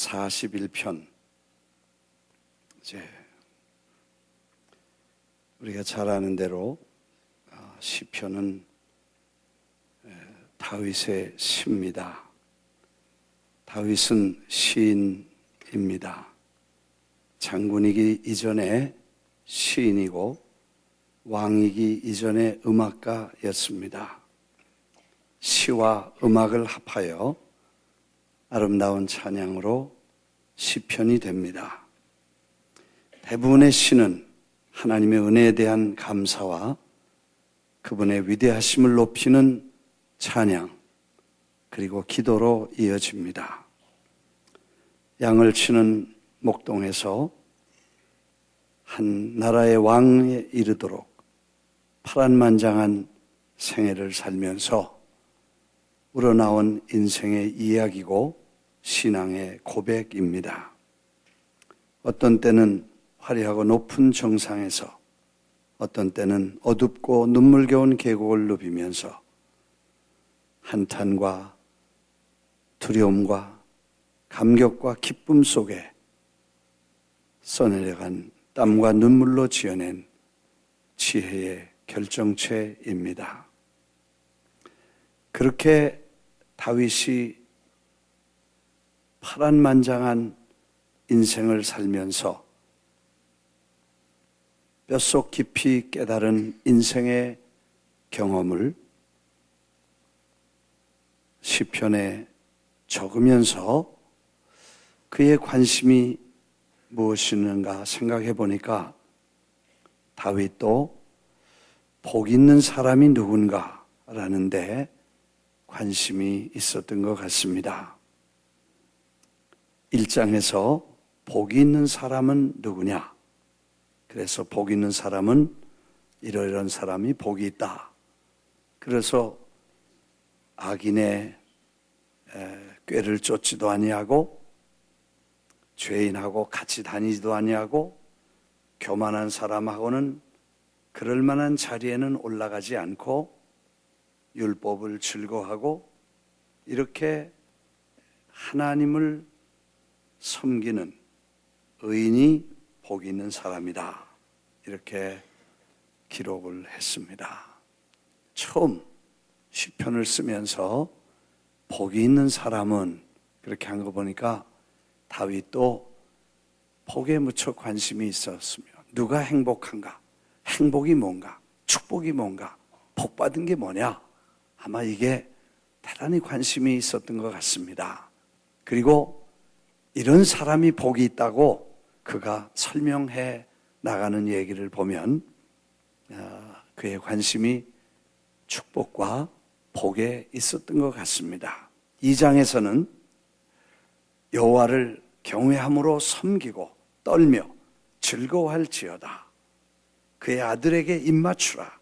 41편. 이제 우리가 잘 아는 대로 시편은 다윗의 시입니다. 다윗은 시인입니다. 장군이기 이전에 시인이고 왕이기 이전에 음악가였습니다. 시와 음악을 합하여 아름다운 찬양으로 시편이 됩니다. 대부분의 시는 하나님의 은혜에 대한 감사와 그분의 위대하심을 높이는 찬양, 그리고 기도로 이어집니다. 양을 치는 목동에서 한 나라의 왕에 이르도록 파란만장한 생애를 살면서 우러나온 인생의 이야기고 신앙의 고백입니다. 어떤 때는 화려하고 높은 정상에서, 어떤 때는 어둡고 눈물겨운 계곡을 누비면서 한탄과 두려움과 감격과 기쁨 속에 써내려간 땀과 눈물로 지어낸 지혜의 결정체입니다. 그렇게 다윗이 파란만장한 인생을 살면서 뼛속 깊이 깨달은 인생의 경험을 시편에 적으면서 그의 관심이 무엇이는가 생각해 보니까 다윗도 복 있는 사람이 누군가 라는데 관심이 있었던 것 같습니다. 1장에서 복이 있는 사람은 누구냐? 그래서 복 있는 사람은 이러이러한 사람이 복이 있다. 그래서 악인의 꾀를 쫓지도 아니하고 죄인하고 같이 다니지도 아니하고 교만한 사람하고는 그럴 만한 자리에는 올라가지 않고 율법을 즐거워하고 이렇게 하나님을 섬기는 의인이 복이 있는 사람이다. 이렇게 기록을 했습니다. 처음 시편을 쓰면서 복이 있는 사람은 그렇게 한 거 보니까 다윗도 복에 무척 관심이 있었으며 누가 행복한가? 행복이 뭔가? 축복이 뭔가? 복 받은 게 뭐냐? 아마 이게 대단히 관심이 있었던 것 같습니다. 그리고 이런 사람이 복이 있다고 그가 설명해 나가는 얘기를 보면 그의 관심이 축복과 복에 있었던 것 같습니다. 2장에서는 여호와를 경외함으로 섬기고 떨며 즐거워할지어다. 그의 아들에게 입맞추라.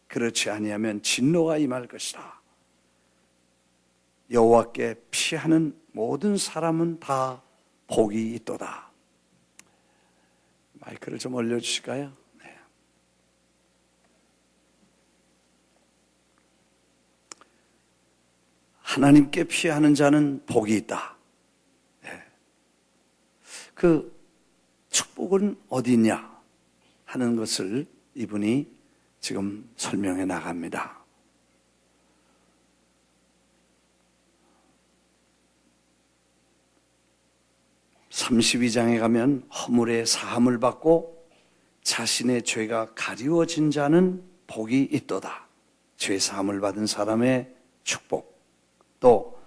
그렇지 아니하면 진노가 임할 것이다. 여호와께 피하는 모든 사람은 다 복이 있도다. 마이크를 좀 올려주실까요? 네. 하나님께 피하는 자는 복이 있다. 네. 그 축복은 어디 있냐 하는 것을 이분이 지금 설명해 나갑니다. 32장에 가면 허물의 사함을 받고 자신의 죄가 가리워진 자는 복이 있도다. 죄 사함을 받은 사람의 축복. 또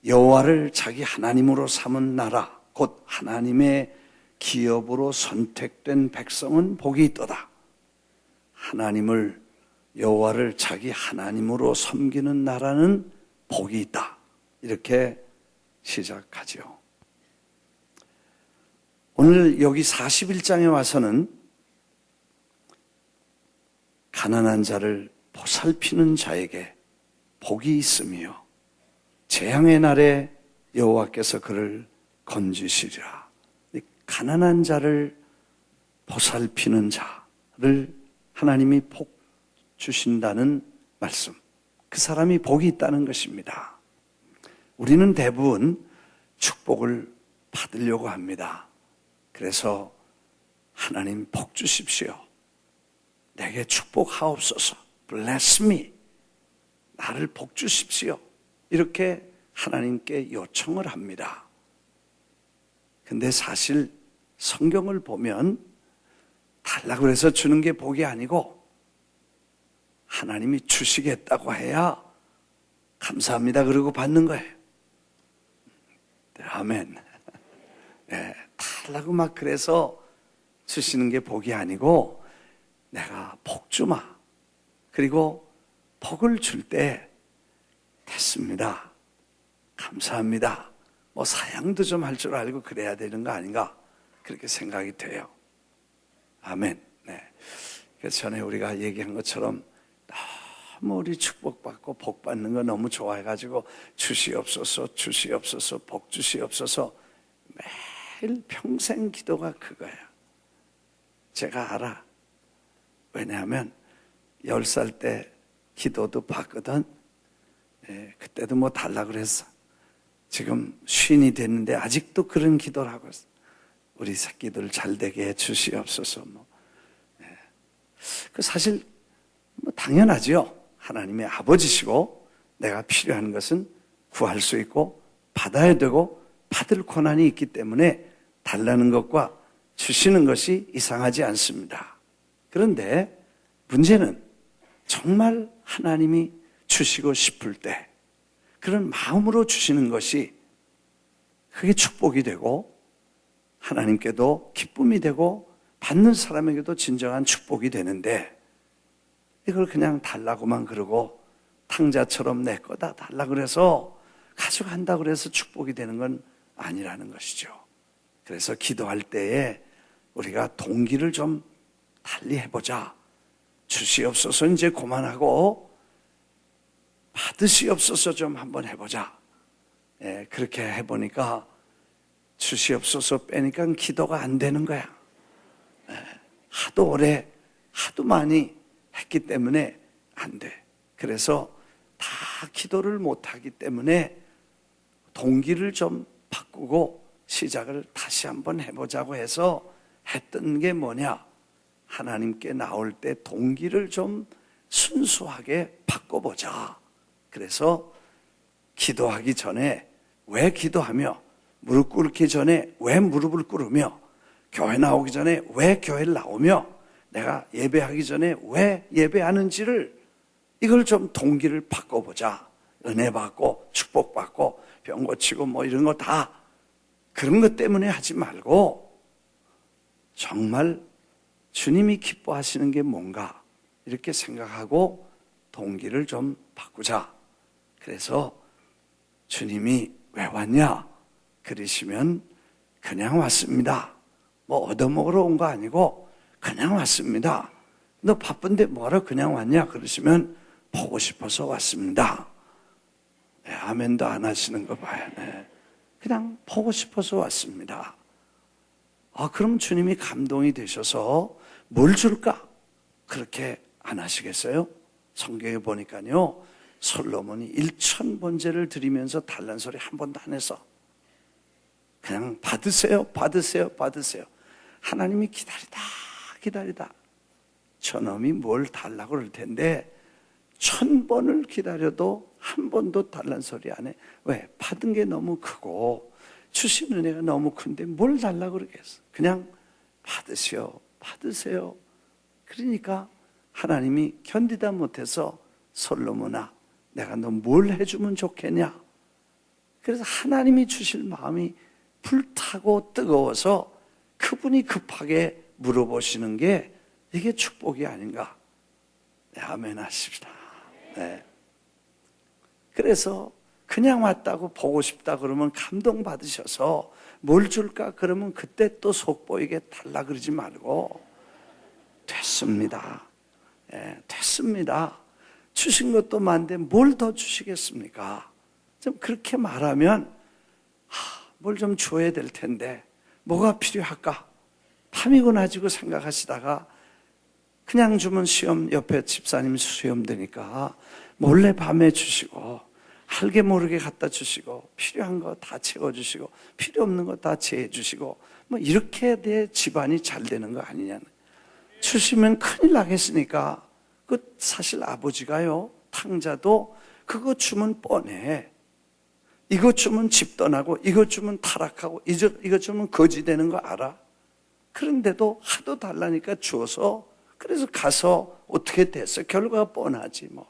여호와를 자기 하나님으로 삼은 나라, 곧 하나님의 기업으로 선택된 백성은 복이 있도다. 하나님을, 여호와를 자기 하나님으로 섬기는 나라는 복이 있다. 이렇게 시작하죠. 오늘 여기 41장에 와서는 가난한 자를 보살피는 자에게 복이 있으며 재앙의 날에 여호와께서 그를 건지시리라. 가난한 자를 보살피는 자를 하나님이 복 주신다는 말씀, 그 사람이 복이 있다는 것입니다. 우리는 대부분 축복을 받으려고 합니다. 그래서 하나님 복 주십시오. 내게 축복하옵소서. Bless me. 나를 복 주십시오. 이렇게 하나님께 요청을 합니다. 근데 사실 성경을 보면 달라고 해서 주는 게 복이 아니고 하나님이 주시겠다고 해야 감사합니다 그러고 받는 거예요. 네, 아멘. 네, 달라고 막 그래서 주시는 게 복이 아니고 내가 복 주마. 그리고 복을 줄 때 됐습니다. 감사합니다. 뭐 사양도 좀 할 줄 알고 그래야 되는 거 아닌가 그렇게 생각이 돼요. 아멘. 네. 그래서 전에 우리가 얘기한 것처럼 너무 우리 축복받고 복 받는 거 너무 좋아해가지고 주시옵소서 주시옵소서 복 주시옵소서 매일 평생 기도가 그거예요. 제가 알아. 왜냐하면 10살 때 기도도 받거든. 네, 그때도 뭐 달라고 그랬어. 지금 쉰이 됐는데 아직도 그런 기도를 하고 있어. 우리 새끼들 잘 되게 해 주시옵소서. 뭐. 네. 그 사실 뭐 당연하죠. 하나님의 아버지시고 내가 필요한 것은 구할 수 있고 받아야 되고 받을 권한이 있기 때문에 달라는 것과 주시는 것이 이상하지 않습니다. 그런데 문제는 정말 하나님이 주시고 싶을 때 그런 마음으로 주시는 것이 그게 축복이 되고 하나님께도 기쁨이 되고 받는 사람에게도 진정한 축복이 되는데 이걸 그냥 달라고만 그러고 탕자처럼 내 거다 달라 그래서 가져간다 그래서 축복이 되는 건 아니라는 것이죠. 그래서 기도할 때에 우리가 동기를 좀 달리 해보자. 주시옵소서 이제 그만하고 받으시옵소서 좀 한번 해보자. 예, 그렇게 해보니까 주시옵소서 빼니까 기도가 안 되는 거야. 예, 하도 오래 하도 많이 했기 때문에 안 돼. 그래서 다 기도를 못하기 때문에 동기를 좀 바꾸고 시작을 다시 한번 해보자고 해서 했던 게 뭐냐? 하나님께 나올 때 동기를 좀 순수하게 바꿔보자. 그래서 기도하기 전에 왜 기도하며 무릎 꿇기 전에 왜 무릎을 꿇으며 교회 나오기 전에 왜 교회를 나오며 내가 예배하기 전에 왜 예배하는지를 이걸 좀 동기를 바꿔보자. 은혜 받고 축복 받고 병 고치고 뭐 이런 거 다 그런 것 때문에 하지 말고 정말 주님이 기뻐하시는 게 뭔가 이렇게 생각하고 동기를 좀 바꾸자. 그래서 주님이 왜 왔냐? 그러시면 그냥 왔습니다. 뭐 얻어먹으러 온 거 아니고 그냥 왔습니다. 너 바쁜데 뭐하러 그냥 왔냐? 그러시면 보고 싶어서 왔습니다. 네, 아멘도 안 하시는 거 봐요. 네. 그냥 보고 싶어서 왔습니다. 그럼 주님이 감동이 되셔서 뭘 줄까? 그렇게 안 하시겠어요? 성경에 보니까요, 솔로몬이 1000번제를 드리면서 달란 소리 한 번도 안 해서 그냥 받으세요, 받으세요, 받으세요. 하나님이 기다리다 저놈이 뭘 달라고 그럴 텐데 1000번을 기다려도 한 번도 달란 소리 안 해. 왜? 받은 게 너무 크고 주신 은혜가 너무 큰데 뭘 달라고 그러겠어. 그냥 받으세요, 받으세요. 그러니까 하나님이 견디다 못해서 솔로몬아, 내가 너 뭘 해주면 좋겠냐? 그래서 하나님이 주실 마음이 불타고 뜨거워서 그분이 급하게 물어보시는 게 이게 축복이 아닌가? 네, 아멘 하십시다. 네. 그래서 그냥 왔다고 보고 싶다 그러면 감동받으셔서 뭘 줄까? 그러면 그때 또 속보이게 달라 그러지 말고 됐습니다. 네, 됐습니다. 주신 것도 많은데 뭘 더 주시겠습니까? 좀 그렇게 말하면 뭘 좀 줘야 될 텐데 뭐가 필요할까? 밤이고 낮이고 생각하시다가 그냥 주면 시험 옆에 집사님 수염 되니까 몰래 밤에 주시고 알게 모르게 갖다 주시고 필요한 거 다 채워주시고 필요 없는 거 다 제해주시고 뭐 이렇게 내 집안이 잘 되는 거 아니냐는. 주시면 큰일 나겠으니까. 그 사실 아버지가요, 탕자도 그거 주면 뻔해. 이거 주면 집 떠나고 이거 주면 타락하고 이거 주면 거지 되는 거 알아. 그런데도 하도 달라니까 주어서 그래서 가서 어떻게 됐어? 결과가 뻔하지 뭐.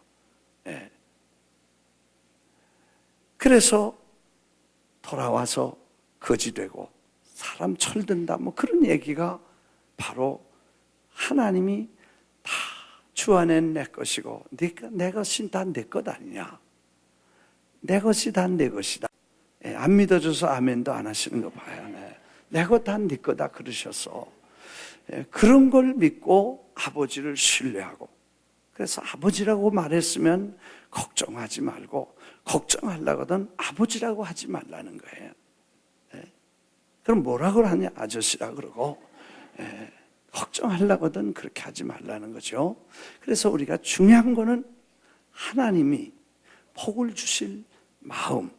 예. 그래서 돌아와서 거지 되고 사람 철든다 뭐 그런 얘기가 바로 하나님이 다 주어낸 내 것이고 내 것이 다 내 것 아니냐. 내 것이 다 내 것이다. 예, 안 믿어줘서 아멘도 안 하시는 거 봐요. 내 것 다 네 거다 그러셔서 예, 그런 걸 믿고 아버지를 신뢰하고 그래서 아버지라고 말했으면 걱정하지 말고 걱정하려거든 아버지라고 하지 말라는 거예요. 예, 그럼 뭐라고 하냐 아저씨라 그러고 예, 걱정하려거든 그렇게 하지 말라는 거죠. 그래서 우리가 중요한 거는 하나님이 복을 주실 마음,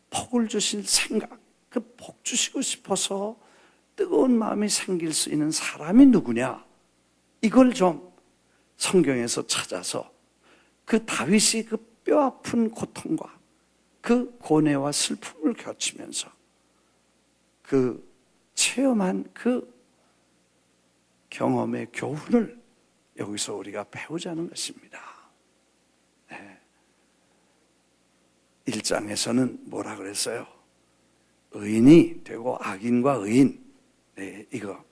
복을 주실 생각, 그 복 주시고 싶어서 뜨거운 마음이 생길 수 있는 사람이 누구냐? 이걸 좀 성경에서 찾아서 그 다윗이 그 뼈아픈 고통과 그 고뇌와 슬픔을 겪으면서 그 체험한 그 경험의 교훈을 여기서 우리가 배우자는 것입니다. 네. 1장에서는 뭐라 그랬어요? 의인이 되고 악인과 의인. 네, 이거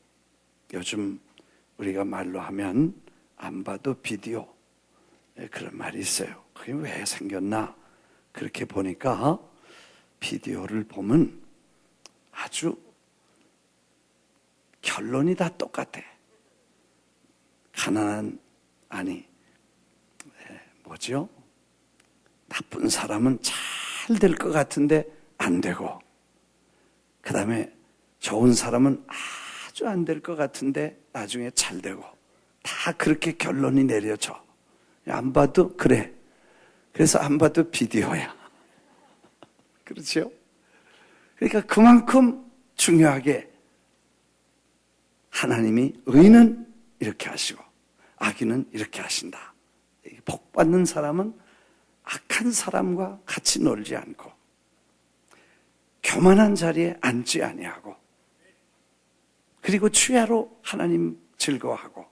요즘 우리가 말로 하면 안 봐도 비디오. 네, 그런 말이 있어요. 그게 왜 생겼나? 그렇게 보니까 비디오를 보면 아주 결론이 다 똑같아. 가난한, 아니, 뭐죠? 나쁜 사람은 잘 될 것 같은데 안 되고, 그 다음에 좋은 사람은 아주 안 될 것 같은데 나중에 잘 되고, 다 그렇게 결론이 내려져. 안 봐도 그래. 그래서 안 봐도 비디오야. 그렇죠? 그러니까 그만큼 중요하게 하나님이 의인은 이렇게 하시고 악인은 이렇게 하신다. 복 받는 사람은 악한 사람과 같이 놀지 않고 교만한 자리에 앉지 아니하고 그리고 취하로 하나님 즐거워하고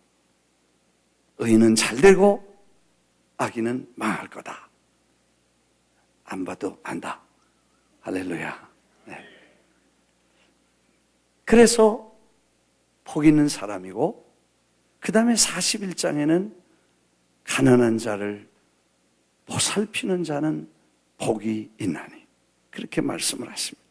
의인은 잘 되고 악인은 망할 거다. 안 봐도 안다. 할렐루야. 네. 그래서 복 있는 사람이고 그 다음에 41장에는 가난한 자를 보살피는 자는 복이 있나니 그렇게 말씀을 하십니다.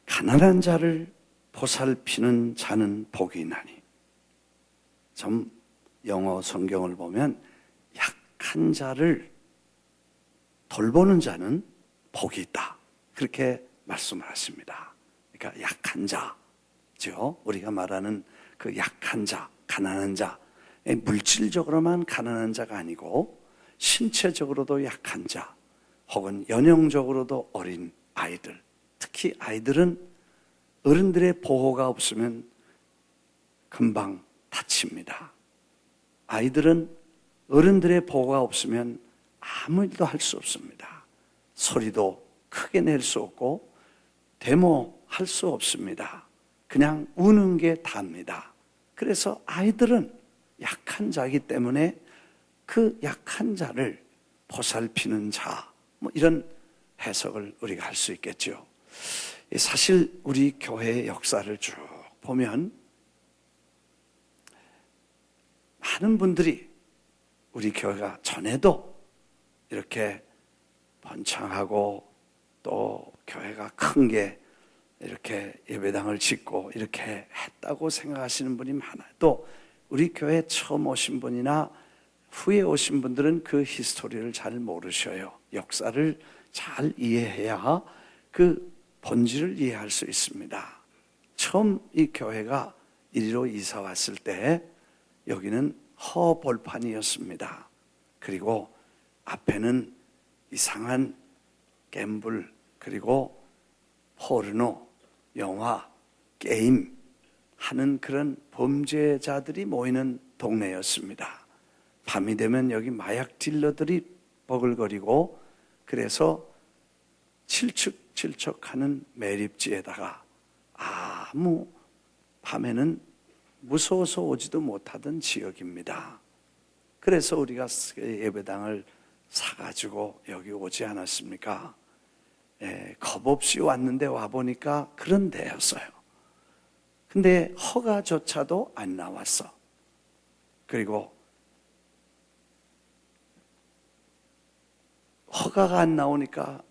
가난한 자를 보살피는 자는 복이 있나니 좀 영어 성경을 보면 약한 자를 돌보는 자는 복이 있다. 그렇게 말씀을 하십니다. 그러니까 약한 자죠. 우리가 말하는 그 약한 자, 가난한 자, 물질적으로만 가난한 자가 아니고 신체적으로도 약한 자, 혹은 연영적으로도 어린 아이들, 특히 아이들은 어른들의 보호가 없으면 금방 다칩니다. 아이들은 어른들의 보호가 없으면 아무 일도 할 수 없습니다. 소리도 크게 낼 수 없고 데모할 수 없습니다. 그냥 우는 게 답니다. 그래서 아이들은 약한 자이기 때문에 그 약한 자를 보살피는 자, 뭐 이런 해석을 우리가 할 수 있겠죠. 사실 우리 교회의 역사를 쭉 보면 많은 분들이 우리 교회가 전에도 이렇게 번창하고 또 교회가 큰 게 이렇게 예배당을 짓고 이렇게 했다고 생각하시는 분이 많아요. 또 우리 교회 처음 오신 분이나 후에 오신 분들은 그 히스토리를 잘 모르셔요. 역사를 잘 이해해야 그 본질을 이해할 수 있습니다. 처음 이 교회가 이리로 이사 왔을 때 여기는 허벌판이었습니다. 그리고 앞에는 이상한 갬블, 그리고 포르노, 영화, 게임 하는 그런 범죄자들이 모이는 동네였습니다. 밤이 되면 여기 마약 딜러들이 버글거리고, 그래서 칠척칠척하는 매립지에다가 아무 밤에는 무서워서 오지도 못하던 지역입니다. 그래서 우리가 예배당을 사가지고 여기 오지 않았습니까? 겁 없이 왔는데 와보니까 그런 데였어요. 근데 허가조차도 안 나왔어. 그리고 허가가 안 나오니까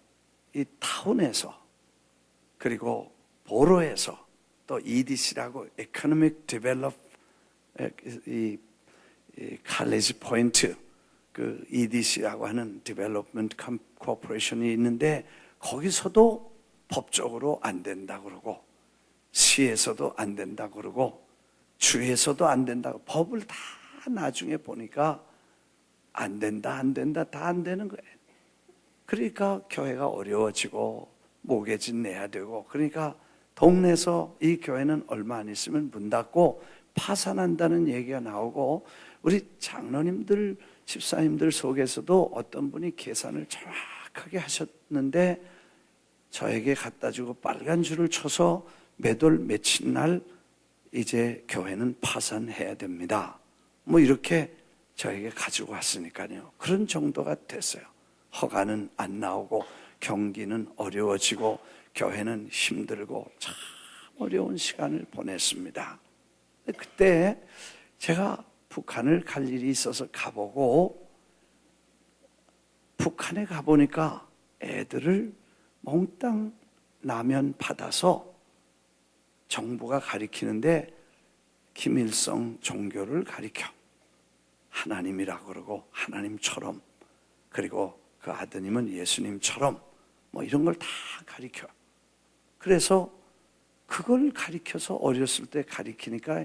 이 타운에서, 그리고 보로에서, 또 EDC라고 Economic Develop, 이 칼리지 포인트, 그 EDC라고 하는 Development Corporation이 있는데 거기서도 법적으로 안 된다 그러고, 시에서도 안 된다 그러고, 주에서도 안 된다고, 법을 다 나중에 보니까 안 된다 다 안 되는 거예요. 그러니까 교회가 어려워지고 모계진 내야 되고, 그러니까 동네에서 이 교회는 얼마 안 있으면 문 닫고 파산한다는 얘기가 나오고, 우리 장로님들, 집사님들 속에서도 어떤 분이 계산을 정확하게 하셨는데 저에게 갖다 주고 빨간 줄을 쳐서 몇 월 며칠 날 이제 교회는 파산해야 됩니다, 뭐 이렇게 저에게 가지고 왔으니까요. 그런 정도가 됐어요. 허가는 안 나오고, 경기는 어려워지고, 교회는 힘들고 참 어려운 시간을 보냈습니다. 그때 제가 북한을 갈 일이 있어서 가보고, 북한에 가보니까 애들을 몽땅 라면 받아서 정부가 가리키는데 김일성 종교를 가리켜 하나님이라고 그러고, 하나님처럼, 그리고 그 아드님은 예수님처럼 뭐 이런 걸 다 가리켜. 그래서 그걸 가리켜서 어렸을 때 가리키니까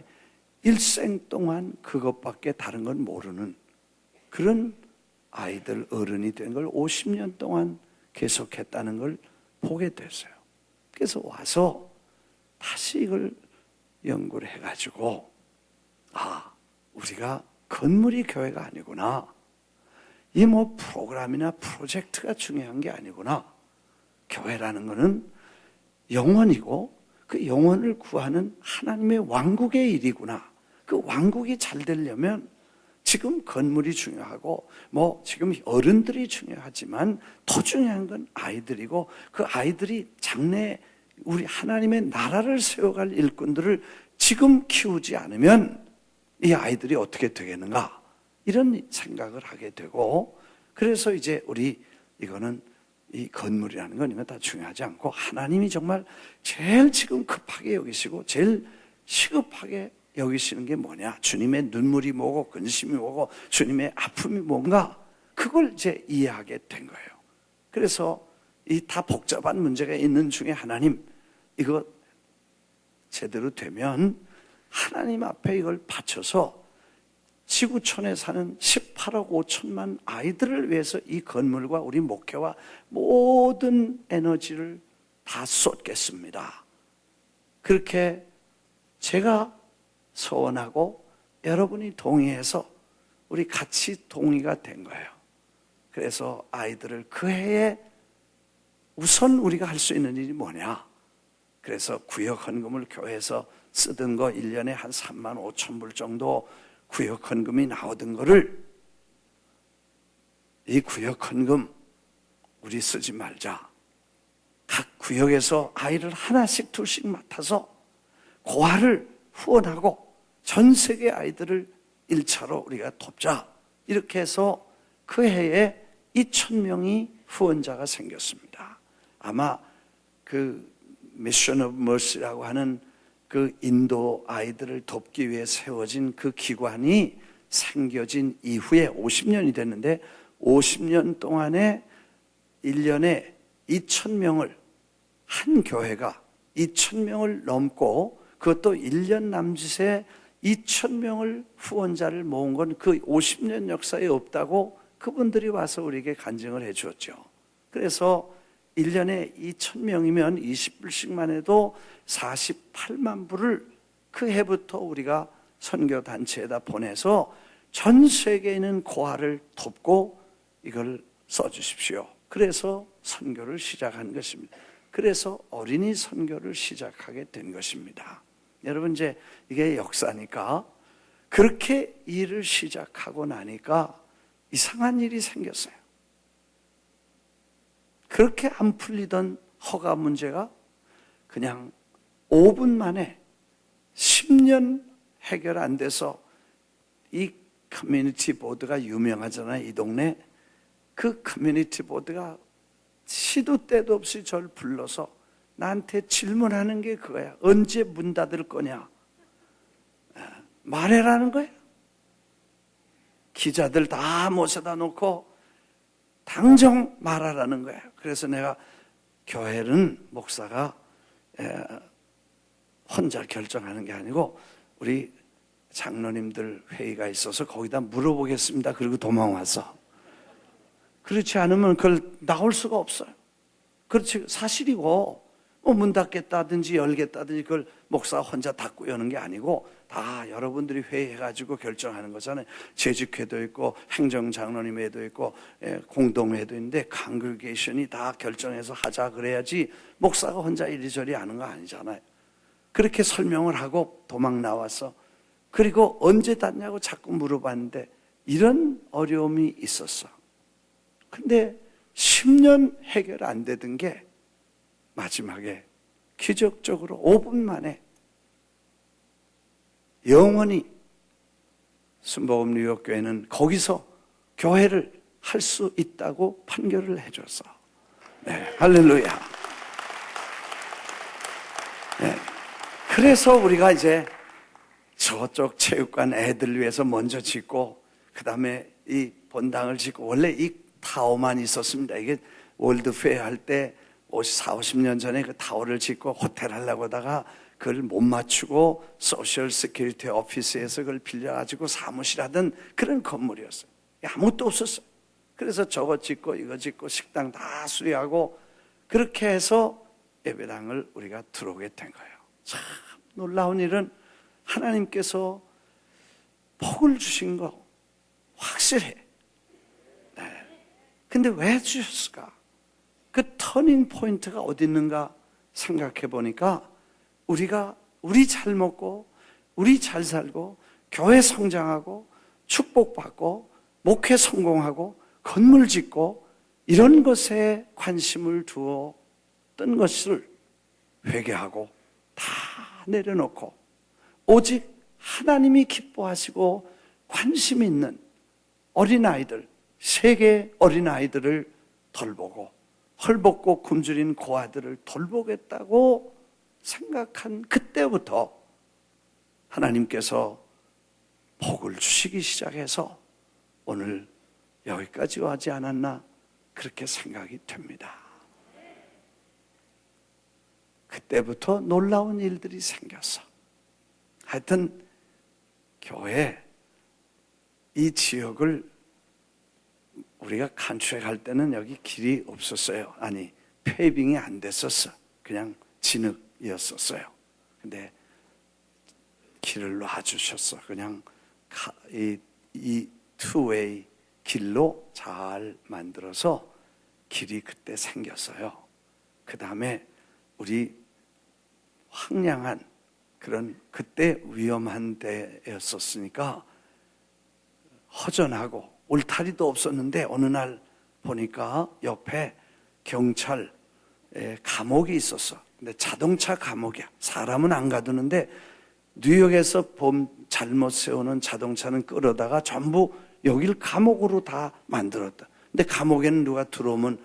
일생 동안 그것밖에 다른 건 모르는 그런 아이들, 어른이 된 걸 50년 동안 계속했다는 걸 보게 됐어요. 그래서 와서 다시 이걸 연구를 해가지고, 우리가 건물이 교회가 아니구나, 이 뭐 프로그램이나 프로젝트가 중요한 게 아니구나, 교회라는 것은 영혼이고 그 영혼을 구하는 하나님의 왕국의 일이구나. 그 왕국이 잘 되려면 지금 건물이 중요하고 뭐 지금 어른들이 중요하지만 더 중요한 건 아이들이고, 그 아이들이 장래 우리 하나님의 나라를 세워갈 일꾼들을 지금 키우지 않으면 이 아이들이 어떻게 되겠는가, 이런 생각을 하게 되고, 그래서 이제 우리 이거는 이 건물이라는 건 이건 다 중요하지 않고, 하나님이 정말 제일 지금 급하게 여기시고 제일 시급하게 여기시는 게 뭐냐, 주님의 눈물이 뭐고 근심이 뭐고 주님의 아픔이 뭔가, 그걸 이제 이해하게 된 거예요. 그래서 이 다 복잡한 문제가 있는 중에 하나님, 이거 제대로 되면 하나님 앞에 이걸 바쳐서 지구촌에 사는 18억 5천만 아이들을 위해서 이 건물과 우리 목회와 모든 에너지를 다 쏟겠습니다. 그렇게 제가 소원하고 여러분이 동의해서 우리 같이 동의가 된 거예요. 그래서 아이들을 그 해에 우선 우리가 할 수 있는 일이 뭐냐, 그래서 구역 헌금을 교회에서 쓰던 거 1년에 한 3만 5천 불 정도 구역 헌금이 나오던 거를, 이 구역 헌금 우리 쓰지 말자, 각 구역에서 아이를 하나씩 둘씩 맡아서 고아를 후원하고 전 세계 아이들을 1차로 우리가 돕자, 이렇게 해서 그 해에 2,000명이 후원자가 생겼습니다. 아마 그 미션 오브 머시라고 하는 그 인도 아이들을 돕기 위해 세워진 그 기관이 생겨진 이후에 50년이 됐는데, 50년 동안에 1년에 2,000명을, 한 교회가 2,000명을 넘고, 그것도 1년 남짓에 2,000명을 후원자를 모은 건 그 50년 역사에 없다고 그분들이 와서 우리에게 간증을 해 주었죠. 그래서 1년에 2,000명이면 20불씩만 해도 48만 불을 그 해부터 우리가 선교단체에다 보내서 전 세계에 있는 고아를 돕고 이걸 써주십시오. 그래서 선교를 시작한 것입니다. 그래서 어린이 선교를 시작하게 된 것입니다. 여러분, 이제 이게 역사니까 그렇게 일을 시작하고 나니까 이상한 일이 생겼어요. 그렇게 안 풀리던 허가 문제가 그냥 5분 만에 10년 해결 안 돼서, 이 커뮤니티 보드가 유명하잖아요, 이 동네. 그 커뮤니티 보드가 시도 때도 없이 저를 불러서 나한테 질문하는 게 그거야. 언제 문 닫을 거냐? 말해라는 거야. 기자들 다 모셔다 놓고 당장 말하라는 거예요. 그래서 내가, 교회는 목사가 혼자 결정하는 게 아니고 우리 장로님들 회의가 있어서 거기다 물어보겠습니다. 그리고 도망와서. 그렇지 않으면 그걸 나올 수가 없어요. 그렇지, 사실이고 문 닫겠다든지 열겠다든지 그걸 목사가 혼자 닫고 여는 게 아니고 다 여러분들이 회의해가지고 결정하는 거잖아요. 재직회도 있고 행정장로님회도 있고 공동회도 있는데 컨그레이션이 다 결정해서 하자 그래야지 목사가 혼자 이리저리 하는 거 아니잖아요. 그렇게 설명을 하고 도망 나와서, 그리고 언제 닫냐고 자꾸 물어봤는데 이런 어려움이 있었어. 근데 10년 해결 안 되던 게 마지막에 기적적으로 5분 만에 영원히 순복음 뉴욕교회는 거기서 교회를 할 수 있다고 판결을 해줬어. 네, 할렐루야. 네, 그래서 우리가 이제 저쪽 체육관 애들 위해서 먼저 짓고, 그 다음에 이 본당을 짓고, 원래 이 타워만 있었습니다. 이게 월드페어 할 때 40-50년 전에 그 타워를 짓고 호텔 하려고 하다가 그걸 못 맞추고 소셜 시큐리티 오피스에서 그걸 빌려가지고 사무실 하던 그런 건물이었어요. 아무것도 없었어요. 그래서 저거 짓고 이거 짓고 식당 다 수리하고 그렇게 해서 예배당을 우리가 들어오게 된 거예요. 참 놀라운 일은 하나님께서 복을 주신 거 확실해. 네. 근데 왜 주셨을까? 그 터닝 포인트가 어디 있는가 생각해 보니까, 우리 잘 먹고 우리 잘 살고 교회 성장하고 축복받고 목회 성공하고 건물 짓고 이런 것에 관심을 두었던 것을 회개하고 다 내려놓고 오직 하나님이 기뻐하시고 관심 있는 어린아이들, 세계 어린아이들을 돌보고 헐벗고 굶주린 고아들을 돌보겠다고 생각한 그때부터 하나님께서 복을 주시기 시작해서 오늘 여기까지 하지 않았나 그렇게 생각이 됩니다. 그때부터 놀라운 일들이 생겼어. 하여튼 교회 이 지역을 우리가 간추할 때는 여기 길이 없었어요. 아니, 페이빙이 안 됐었어. 그냥 진흙이었었어요. 근데 길을 놔주셨어. 그냥 이 투웨이 길로 잘 만들어서 길이 그때 생겼어요. 그 다음에 우리 황량한 그런 그때 위험한 데였었으니까 허전하고 울타리도 없었는데 어느 날 보니까 옆에 경찰 감옥이 있었어. 근데 자동차 감옥이야. 사람은 안 가두는데 뉴욕에서 잘못 세우는 자동차는 끌어다가 전부 여길 감옥으로 다 만들었다. 근데 감옥에는 누가 들어오면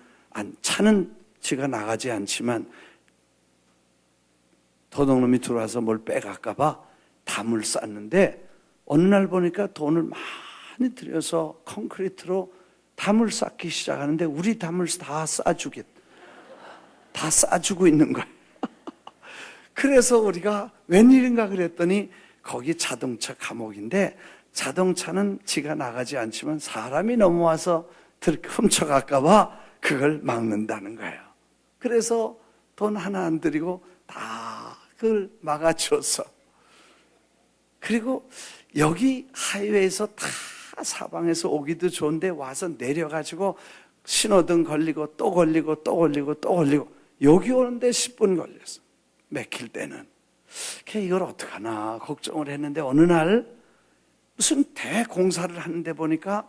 차는 지가 나가지 않지만 도둑놈이 들어와서 뭘 빼갈까 봐 담을 쌌는데 어느 날 보니까 돈을 많이 들여서 콘크리트로 담을 쌓기 시작하는데 우리 담을 다 싸주고 있는 거예요. 그래서 우리가 웬일인가 그랬더니 거기 자동차 감옥인데 자동차는 지가 나가지 않지만 사람이 넘어와서 훔쳐갈까봐 그걸 막는다는 거예요. 그래서 돈 하나 안 들이고 다 그걸 막아줘서, 그리고 여기 하이웨이에서 다 사방에서 오기도 좋은데 와서 내려가지고 신호등 걸리고 또 걸리고 또 걸리고 또 걸리고, 여기 오는데 10분 걸렸어. 막힐 때는. 이걸 어떡하나 걱정을 했는데, 어느 날 무슨 대공사를 하는데 보니까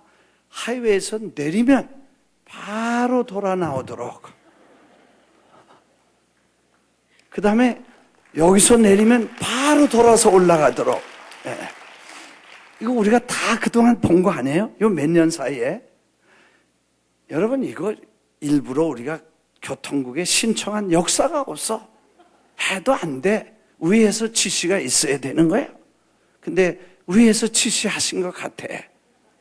하이웨이에서 내리면 바로 돌아 나오도록, 그 다음에 여기서 내리면 바로 돌아서 올라가도록. 예. 이거 우리가 다 그동안 본 거 아니에요? 요 몇 년 사이에. 여러분, 이거 일부러 우리가 교통국에 신청한 역사가 없어. 해도 안 돼. 위에서 지시가 있어야 되는 거예요. 근데 위에서 지시하신 것 같아.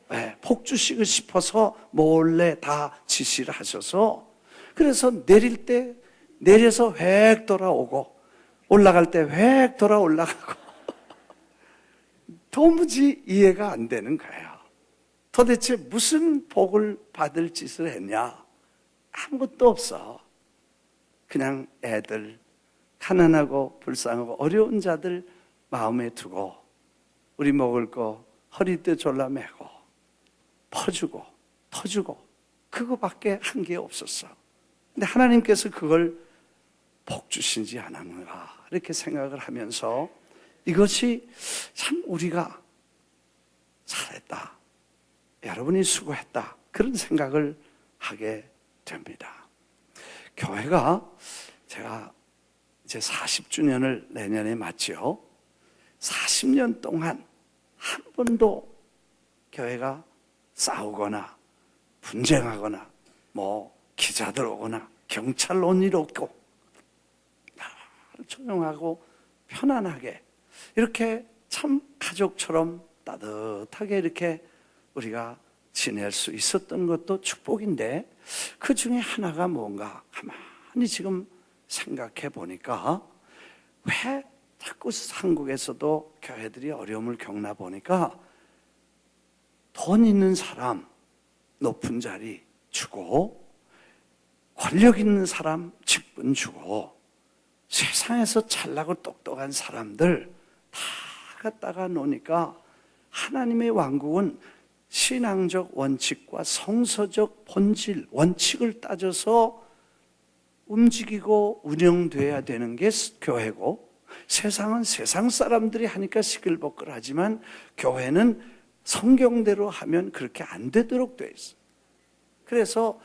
네, 복 주시고 싶어서 몰래 다 지시를 하셔서, 그래서 내릴 때 내려서 획 돌아오고 올라갈 때 획 돌아 올라가고 도무지 이해가 안 되는 거예요. 도대체 무슨 복을 받을 짓을 했냐? 아무것도 없어. 그냥 애들, 가난하고 불쌍하고 어려운 자들 마음에 두고, 우리 먹을 거 허리띠 졸라매고 퍼주고 터주고, 그거밖에 한 게 없었어. 근데 하나님께서 그걸 복 주신지 않았는가, 이렇게 생각을 하면서 이것이 참 우리가 잘했다, 여러분이 수고했다, 그런 생각을 하게 됩니다. 교회가, 제가 이제 40주년을 내년에 맞죠. 40년 동안 한 번도 교회가 싸우거나 분쟁하거나 뭐 기자들 오거나 경찰 온 일 없고, 조용하고 편안하게 이렇게 참 가족처럼 따뜻하게 이렇게 우리가 지낼 수 있었던 것도 축복인데, 그 중에 하나가 뭔가 가만히 지금 생각해 보니까, 왜 자꾸 한국에서도 교회들이 어려움을 겪나 보니까, 돈 있는 사람 높은 자리 주고, 권력 있는 사람 직분 주고, 세상에서 잘나고 똑똑한 사람들 다 갖다가 놓으니까, 하나님의 왕국은 신앙적 원칙과 성서적 본질, 원칙을 따져서 움직이고 운영돼야 되는 게 교회고, 세상은 세상 사람들이 하니까 시끌벅글하지만 교회는 성경대로 하면 그렇게 안 되도록 돼 있어요. 그래서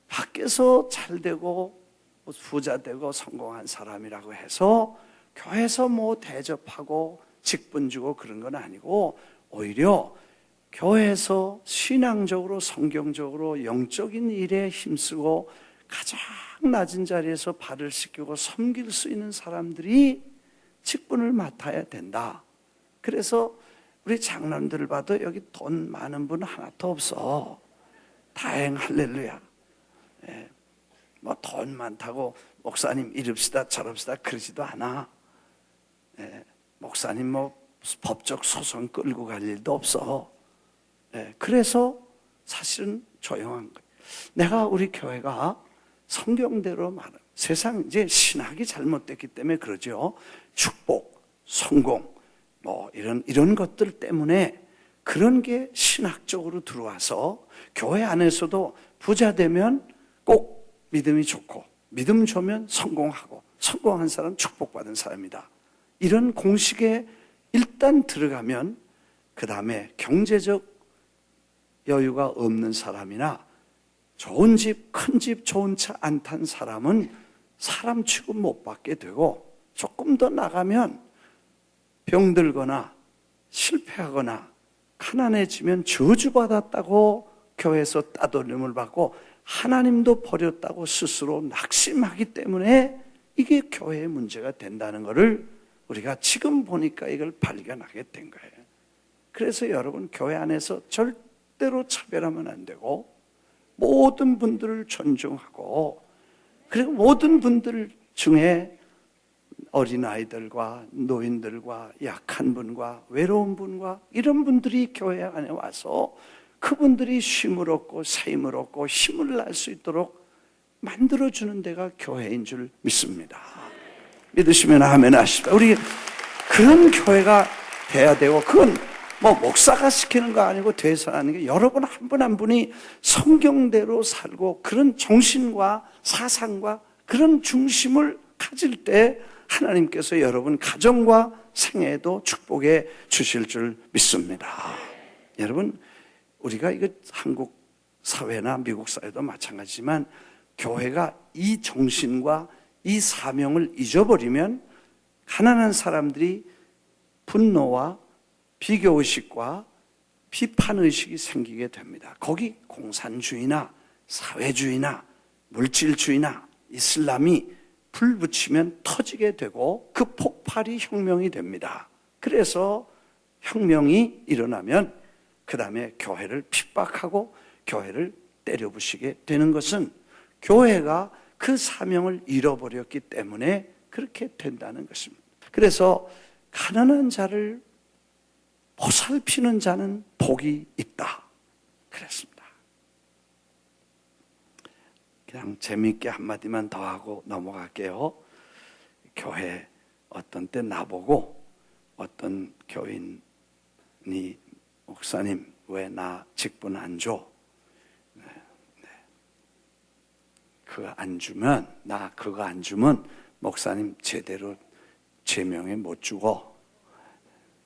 밖에서 잘 되고 부자 되고 성공한 사람이라고 해서 교회에서 뭐 대접하고 직분 주고 그런 건 아니고, 오히려 교회에서 신앙적으로 성경적으로 영적인 일에 힘쓰고 가장 낮은 자리에서 발을 씻기고 섬길 수 있는 사람들이 직분을 맡아야 된다. 그래서 우리 장남들을 봐도 여기 돈 많은 분 하나도 없어. 다행, 할렐루야. 예. 뭐 돈 많다고 목사님 이럽시다 저럽시다 그러지도 않아. 예. 목사님 뭐 법적 소송 끌고 갈 일도 없어. 예. 그래서 사실은 조용한 거예요. 내가 우리 교회가 성경대로 말하는, 세상 이제 신학이 잘못됐기 때문에 그러죠. 축복, 성공, 뭐 이런 것들 때문에 그런 게 신학적으로 들어와서 교회 안에서도 부자 되면 꼭 믿음이 좋고, 믿음 좋으면 성공하고, 성공한 사람 축복받은 사람이다, 이런 공식에 일단 들어가면 그 다음에 경제적 여유가 없는 사람이나 좋은 집, 큰 집, 좋은 차 안 탄 사람은 사람 취급 못 받게 되고, 조금 더 나가면 병들거나 실패하거나 가난해지면 저주받았다고 교회에서 따돌림을 받고 하나님도 버렸다고 스스로 낙심하기 때문에 이게 교회의 문제가 된다는 것을 우리가 지금 보니까 이걸 발견하게 된 거예요. 그래서 여러분, 교회 안에서 절대로 차별하면 안 되고, 모든 분들을 존중하고, 그리고 모든 분들 중에 어린아이들과 노인들과 약한 분과 외로운 분과 이런 분들이 교회 안에 와서 그분들이 쉼을 얻고 샘을 얻고 힘을 날 수 있도록 만들어주는 데가 교회인 줄 믿습니다. 믿으시면 아멘 하십시다. 우리 그런 교회가 돼야 되고, 그건 뭐 목사가 시키는 거 아니고 돼서 하는 게, 여러분 한 분 한 분이 성경대로 살고 그런 정신과 사상과 그런 중심을 가질 때 하나님께서 여러분 가정과 생애에도 축복해 주실 줄 믿습니다. 여러분, 우리가 이거 한국 사회나 미국 사회도 마찬가지지만 교회가 이 정신과 이 사명을 잊어버리면 가난한 사람들이 분노와 비교의식과 비판의식이 생기게 됩니다. 거기 공산주의나 사회주의나 물질주의나 이슬람이 불 붙이면 터지게 되고 그 폭발이 혁명이 됩니다. 그래서 혁명이 일어나면 그 다음에 교회를 핍박하고 교회를 때려부시게 되는 것은 교회가 그 사명을 잃어버렸기 때문에 그렇게 된다는 것입니다. 그래서 가난한 자를 보살피는 자는 복이 있다 그랬습니다. 그냥 재미있게 한마디만 더 하고 넘어갈게요. 교회 어떤 때 나보고 어떤 교인이 목사님 왜 나 직분 안 줘? 그거 안 주면, 나 그거 안 주면 목사님 제대로 제명에 못 주고,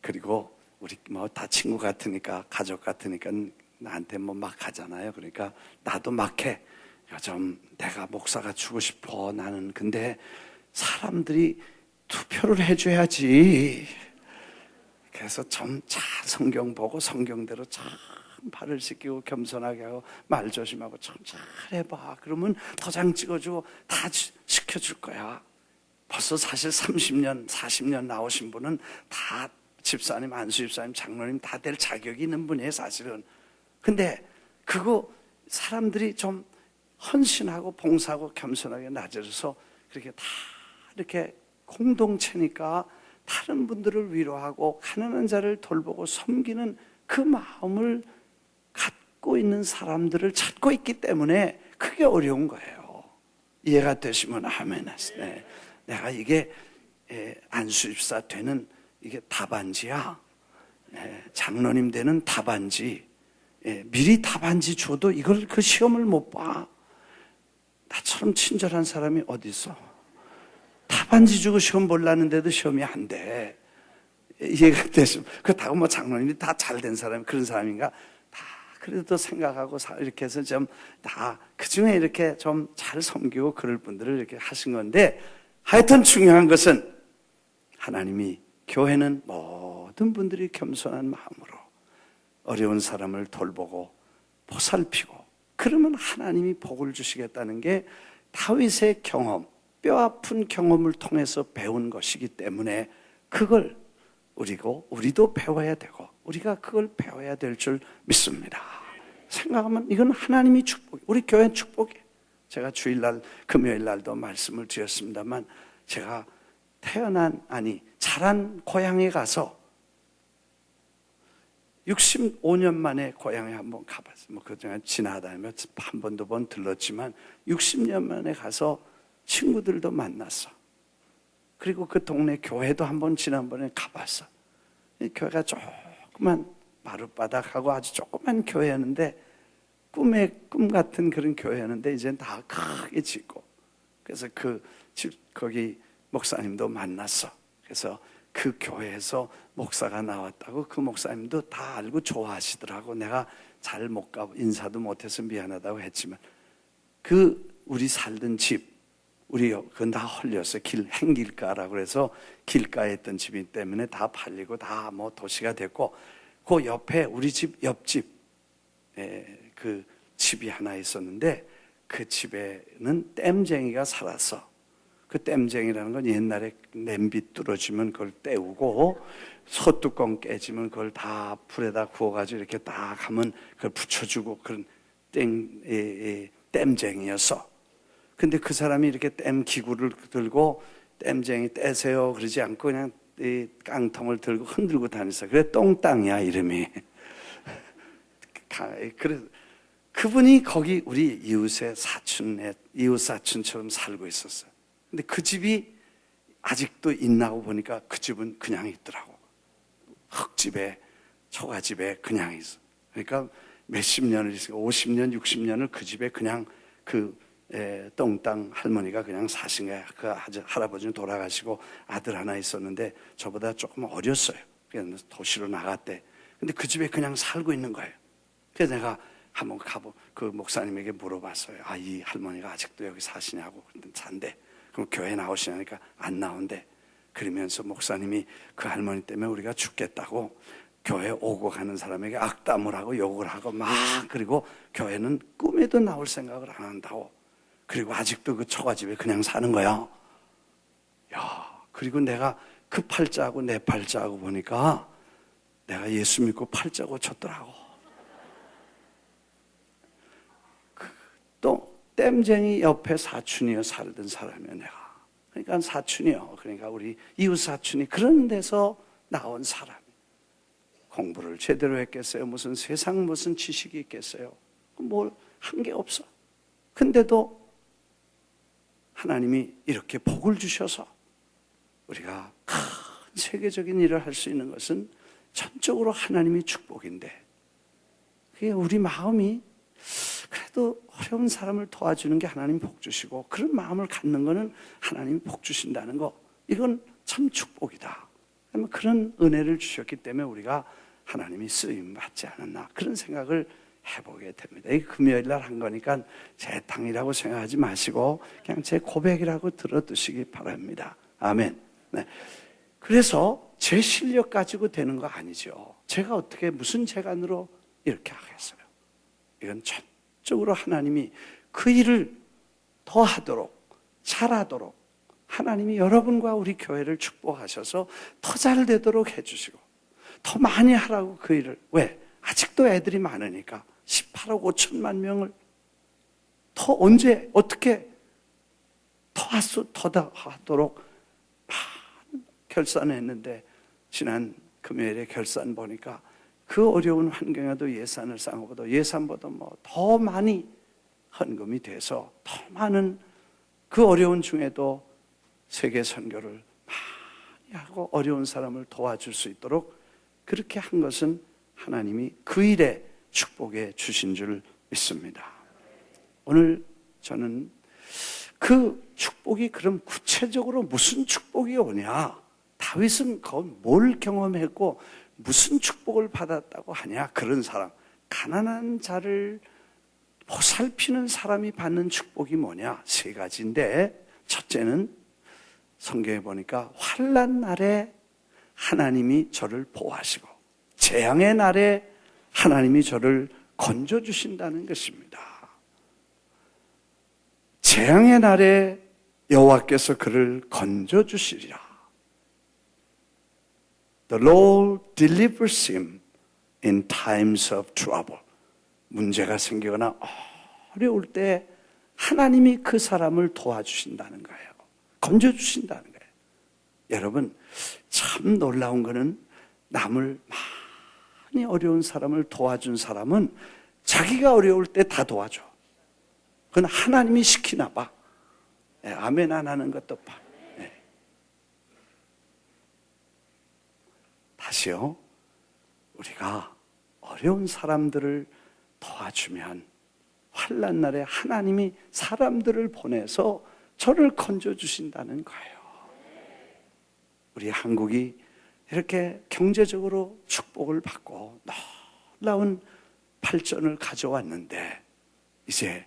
그리고 우리 뭐 다 친구 같으니까 가족 같으니까 나한테 뭐 막 하잖아요. 그러니까 나도 막 해. 좀 내가 목사가 주고 싶어 나는. 근데 사람들이 투표를 해줘야지. 그래서 좀 잘 성경 보고 성경대로 참 발을 씻기고 겸손하게 하고 말 조심하고 참 잘해봐. 그러면 도장 찍어주고 다 시켜줄 거야. 벌써 사실 30년 40년 나오신 분은 다 집사님, 안수집사님, 장로님 다 될 자격이 있는 분이에요 사실은. 근데 그거 사람들이 좀 헌신하고 봉사하고 겸손하게 낮아져서 그렇게 다 이렇게 공동체니까 다른 분들을 위로하고 가난한 자를 돌보고 섬기는 그 마음을 갖고 있는 사람들을 찾고 있기 때문에 그게 어려운 거예요. 이해가 되시면 아멘 하시네. 내가 이게 안수집사 되는 이게 답안지야. 장로님 되는 답안지. 미리 답안지 줘도 이걸 그 시험을 못 봐. 나처럼 친절한 사람이 어디 있어? 답안지 주고 시험 보려는데도 시험이 안 돼. 이해가 되시면, 그렇다고 뭐 장로님이 다 잘된 사람이 그런 사람인가? 다 그래도 생각하고 이렇게 해서 좀 다 그 중에 이렇게 좀 잘 섬기고 그럴 분들을 이렇게 하신 건데, 하여튼 중요한 것은 하나님이 교회는 모든 분들이 겸손한 마음으로 어려운 사람을 돌보고 보살피고 그러면 하나님이 복을 주시겠다는 게 다윗의 경험, 뼈아픈 경험을 통해서 배운 것이기 때문에 그걸 우리도 배워야 되고 우리가 그걸 배워야 될 줄 믿습니다. 생각하면 이건 하나님이 축복, 우리 교회 축복이에요. 제가 주일날 금요일날도 말씀을 드렸습니다만 제가 자란 고향에 가서 65년 만에 고향에 한번 가봤어요. 뭐 그중에 지나다니며 한 번, 두 번 들렀지만 60년 만에 가서 친구들도 만났어. 그리고 그 동네 교회도 한번 지난번에 가봤어. 교회가 조그만 마룻바닥하고 아주 조그만 교회였는데 꿈 같은 그런 교회였는데 이제는 다 크게 짓고, 그래서 거기 목사님도 만났어. 그래서 그 교회에서 목사가 나왔다고 그 목사님도 다 알고 좋아하시더라고. 내가 잘 못 가고 인사도 못해서 미안하다고 했지만 우리 살던 집, 그건 다 헐렸어. 행길가라고 해서 길가에 있던 집이기 때문에 다 팔리고 다 뭐 도시가 됐고, 그 옆에 우리 집 옆집 그 집이 하나 있었는데 그 집에는 땜쟁이가 살았어. 그 땜쟁이라는 건 옛날에 냄비 뚫어지면 그걸 때우고 소뚜껑 깨지면 그걸 다 불에다 구워가지고 이렇게 딱 하면 그걸 붙여주고 그런 땜쟁이였어. 근데 그 사람이 이렇게 땜 기구를 들고 땜쟁이 떼세요 그러지 않고 그냥 이 깡통을 들고 흔들고 다녔어요. 그래 똥땅이야 이름이. 그래 그분이 거기 우리 이웃의 사촌에 이웃 사촌처럼 살고 있었어요. 근데 그 집이 아직도 있나고 보니까 그 집은 그냥 있더라고. 흙집에 초가집에 그냥 있어. 그러니까 몇십 년을 있으니까 50년, 60년을 그 집에 그냥 그 똥땅 할머니가 그냥 사신 거야. 그 할아버지는 돌아가시고 아들 하나 있었는데 저보다 조금 어렸어요. 그래서 도시로 나갔대. 근데 그 집에 그냥 살고 있는 거예요. 그래서 내가 한번 그 목사님에게 물어봤어요. 아, 이 할머니가 아직도 여기 사시냐고. 산대. 그럼 교회 나오시냐니까 안 나온대. 그러면서 목사님이 그 할머니 때문에 우리가 죽겠다고 교회 오고 가는 사람에게 악담을 하고 욕을 하고 막 그리고 교회는 꿈에도 나올 생각을 안 한다고. 그리고 아직도 그 처가집에 그냥 사는 거야. 야, 그리고 내가 그 팔자하고 내 팔자하고 보니까 내가 예수 믿고 팔자 고쳤더라고. 또 땜쟁이 옆에 사촌이여 살던 사람이야 내가. 그러니까 사촌이요. 그러니까 우리 이웃 사촌이 그런 데서 나온 사람. 공부를 제대로 했겠어요? 무슨 세상 무슨 지식이 있겠어요? 뭘 한 게 없어. 근데도 하나님이 이렇게 복을 주셔서 우리가 큰 세계적인 일을 할 수 있는 것은 전적으로 하나님이 축복인데 그게 우리 마음이 그래도 어려운 사람을 도와주는 게 하나님 복 주시고 그런 마음을 갖는 거는 하나님이 복 주신다는 거 이건 참 축복이다. 그런 은혜를 주셨기 때문에 우리가 하나님이 쓰임 받지 않았나 그런 생각을 해보게 됩니다. 이 금요일 날 한 거니까 제 땅이라고 생각하지 마시고 그냥 제 고백이라고 들어두시기 바랍니다. 아멘. 네. 그래서 제 실력 가지고 되는 거 아니죠. 제가 어떻게 무슨 재간으로 이렇게 하겠어요. 이건 전적으로 하나님이 그 일을 더 하도록 잘하도록 하나님이 여러분과 우리 교회를 축복하셔서 더 잘 되도록 해주시고 더 많이 하라고 그 일을 왜? 아직도 애들이 많으니까 18억 5천만 명을 더 언제 어떻게 더 하도록 결산을 했는데 지난 금요일에 결산 보니까 그 어려운 환경에도 예산을 쌓아보다 예산보다 뭐 더 많이 헌금이 돼서 더 많은 그 어려운 중에도 세계 선교를 많이 하고 어려운 사람을 도와줄 수 있도록 그렇게 한 것은 하나님이 그 일에 축복해 주신 줄 믿습니다. 오늘 저는 그 축복이 그럼 구체적으로 무슨 축복이 오냐? 다윗은 그건 뭘 경험했고 무슨 축복을 받았다고 하냐? 그런 사람, 가난한 자를 보살피는 사람이 받는 축복이 뭐냐? 세 가지인데 첫째는 성경에 보니까 환난 날에 하나님이 저를 보호하시고 재앙의 날에 하나님이 저를 건져주신다는 것입니다. 재앙의 날에 여호와께서 그를 건져주시리라. The Lord delivers him in times of trouble. 문제가 생기거나 어려울 때 하나님이 그 사람을 도와주신다는 거예요. 건져주신다는 거예요. 여러분, 참 놀라운 거는 남을 많이 어려운 사람을 도와준 사람은 자기가 어려울 때 다 도와줘. 그건 하나님이 시키나 봐. 네, 아멘 안 하는 것도 봐. 네. 다시요. 우리가 어려운 사람들을 도와주면 환난 날에 하나님이 사람들을 보내서 저를 건져주신다는 거예요. 우리 한국이 이렇게 경제적으로 축복을 받고 놀라운 발전을 가져왔는데 이제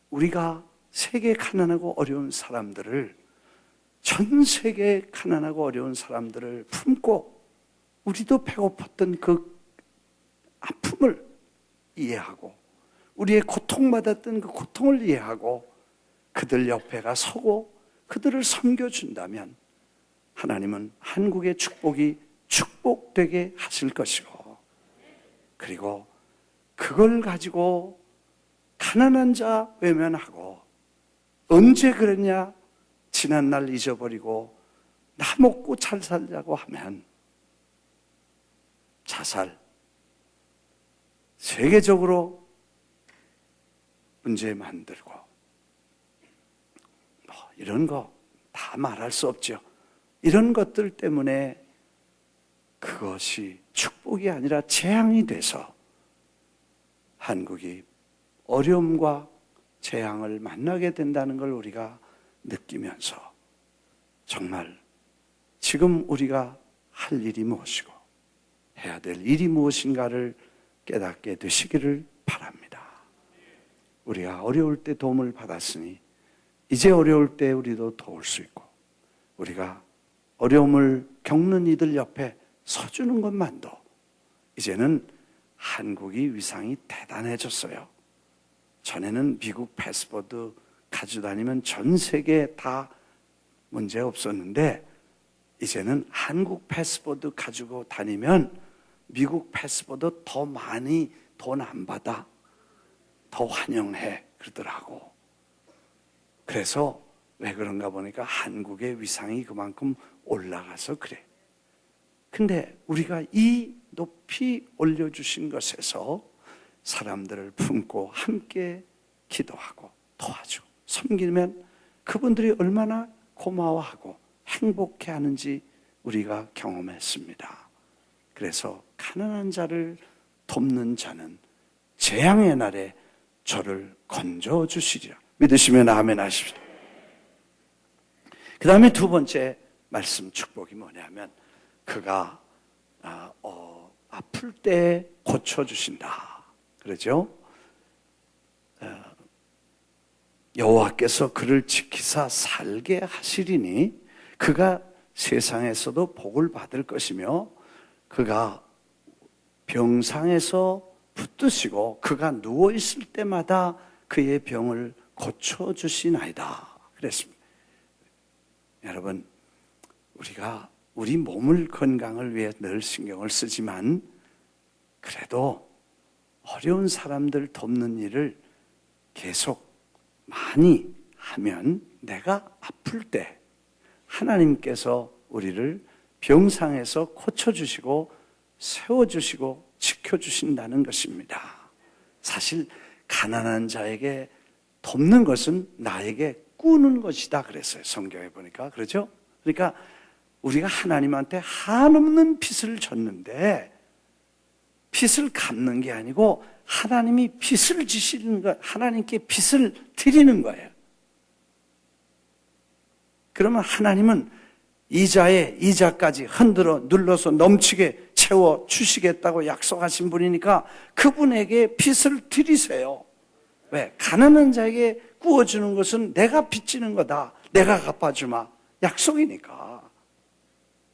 우리가 세계 가난하고 어려운 사람들을 전 세계 가난하고 어려운 사람들을 품고 우리도 배고팠던 그 아픔을 이해하고 우리의 고통받았던 그 고통을 이해하고 그들 옆에가 서고 그들을 섬겨준다면 하나님은 한국의 축복이 축복되게 하실 것이고 그리고 그걸 가지고 가난한 자 외면하고 언제 그랬냐? 지난날 잊어버리고 나 먹고 잘 살자고 하면 자살, 세계적으로 문제 만들고 이런 거 다 말할 수 없죠. 이런 것들 때문에 그것이 축복이 아니라 재앙이 돼서 한국이 어려움과 재앙을 만나게 된다는 걸 우리가 느끼면서 정말 지금 우리가 할 일이 무엇이고 해야 될 일이 무엇인가를 깨닫게 되시기를 바랍니다. 우리가 어려울 때 도움을 받았으니 이제 어려울 때 우리도 도울 수 있고 우리가 어려움을 겪는 이들 옆에 서주는 것만도 이제는 한국이 위상이 대단해졌어요. 전에는 미국 패스포드 가지고 다니면 전 세계에 다 문제 없었는데 이제는 한국 패스포드 가지고 다니면 미국 패스포드 더 많이 돈 안 받아. 더 환영해 그러더라고. 그래서 왜 그런가 보니까 한국의 위상이 그만큼 올라가서 그래. 근데 우리가 이 높이 올려주신 것에서 사람들을 품고 함께 기도하고 도와주고 섬기면 그분들이 얼마나 고마워하고 행복해하는지 우리가 경험했습니다. 그래서 가난한 자를 돕는 자는 재앙의 날에 저를 건져주시리라. 믿으시면 아멘 하십시오. 그 다음에 두 번째 말씀 축복이 뭐냐면 그가 아플 때 고쳐주신다. 그러죠? 여호와께서 그를 지키사 살게 하시리니 그가 세상에서도 복을 받을 것이며 그가 병상에서 붙드시고 그가 누워있을 때마다 그의 병을 고쳐주시나이다. 그랬습니다. 여러분, 우리가 우리 몸을 건강을 위해 늘 신경을 쓰지만 그래도 어려운 사람들 돕는 일을 계속 많이 하면 내가 아플 때 하나님께서 우리를 병상에서 고쳐주시고 세워주시고 지켜주신다는 것입니다. 사실 가난한 자에게 돕는 것은 나에게 꾸는 것이다 그랬어요. 성경에 보니까. 그렇죠? 그러니까 우리가 하나님한테 한없는 빚을 졌는데 빚을 갚는 게 아니고 하나님이 빚을 지시는 것, 하나님께 빚을 드리는 거예요. 그러면 하나님은 이자에 이자까지 흔들어 눌러서 넘치게 채워 주시겠다고 약속하신 분이니까 그분에게 빚을 드리세요. 왜? 가난한 자에게 구워주는 것은 내가 빚지는 거다. 내가 갚아주마. 약속이니까.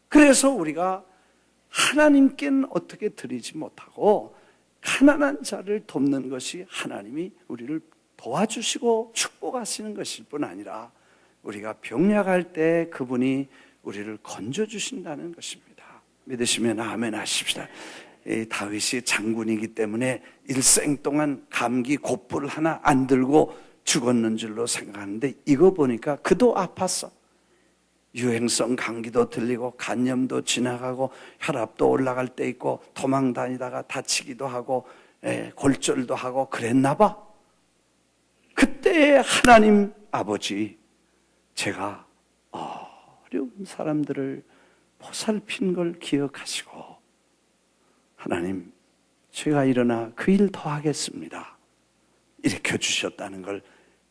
그래서 우리가 하나님께는 어떻게 드리지 못하고 가난한 자를 돕는 것이 하나님이 우리를 도와주시고 축복하시는 것일 뿐 아니라 우리가 병약할 때 그분이 우리를 건져주신다는 것입니다. 믿으시면 아멘 하십시다. 다윗이 장군이기 때문에 일생 동안 감기 곧불 하나 안 들고 죽었는 줄로 생각하는데 이거 보니까 그도 아팠어. 유행성 감기도 들리고 간염도 지나가고 혈압도 올라갈 때 있고 도망 다니다가 다치기도 하고 골절도 하고 그랬나 봐. 그때 하나님 아버지 제가 어려운 사람들을 보살핀 걸 기억하시고 하나님 제가 일어나 그 일 더 하겠습니다. 일으켜 주셨다는 걸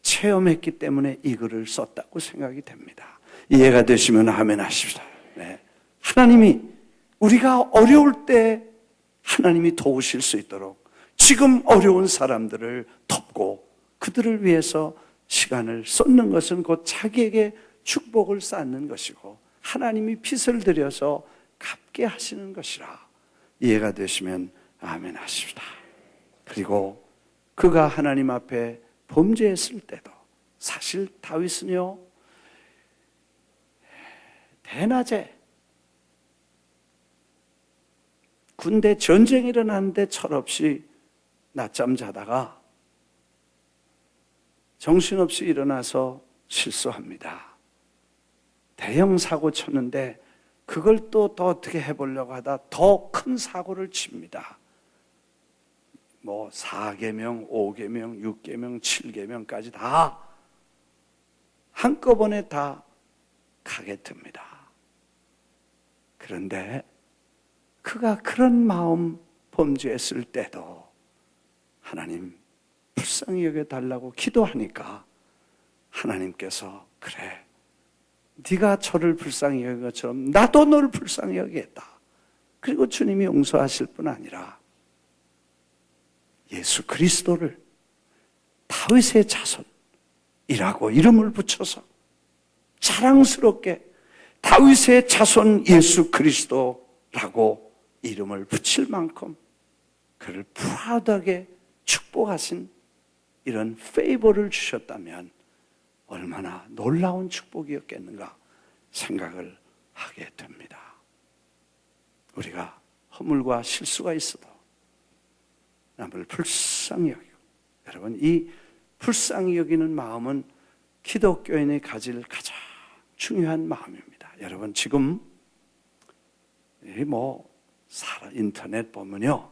체험했기 때문에 이 글을 썼다고 생각이 됩니다. 이해가 되시면 아멘 하십시다. 네. 하나님이 우리가 어려울 때 하나님이 도우실 수 있도록 지금 어려운 사람들을 돕고 그들을 위해서 시간을 쏟는 것은 곧 자기에게 축복을 쌓는 것이고 하나님이 빚을 들여서 갚게 하시는 것이라. 이해가 되시면 아멘 하십시다. 그리고 그가 하나님 앞에 범죄했을 때도 사실 다윗은요 대낮에 군대 전쟁이 일어났는데 철없이 낮잠 자다가 정신없이 일어나서 실수합니다. 대형 사고 쳤는데 그걸 또 더 어떻게 해보려고 하다 더 큰 사고를 칩니다. 뭐 4계명, 5계명, 6계명, 7계명까지 다 한꺼번에 다 가게 됩니다. 그런데 그가 그런 마음 범죄했을 때도 하나님 불쌍히 여겨달라고 기도하니까 하나님께서 그래, 네가 저를 불쌍히 여긴 것처럼 나도 너를 불쌍히 여기겠다. 그리고 주님이 용서하실 뿐 아니라 예수 그리스도를 다윗의 자손이라고 이름을 붙여서 자랑스럽게 다윗의 자손 예수 그리스도라고 이름을 붙일 만큼 그를 프라우드하게 축복하신 이런 페이버를 주셨다면 얼마나 놀라운 축복이었겠는가 생각을 하게 됩니다. 우리가 허물과 실수가 있어도 남을 불쌍히 여기고, 여러분 이 불쌍히 여기는 마음은 기독교인이 가질 가장 중요한 마음입니다. 여러분 지금 인터넷 보면요,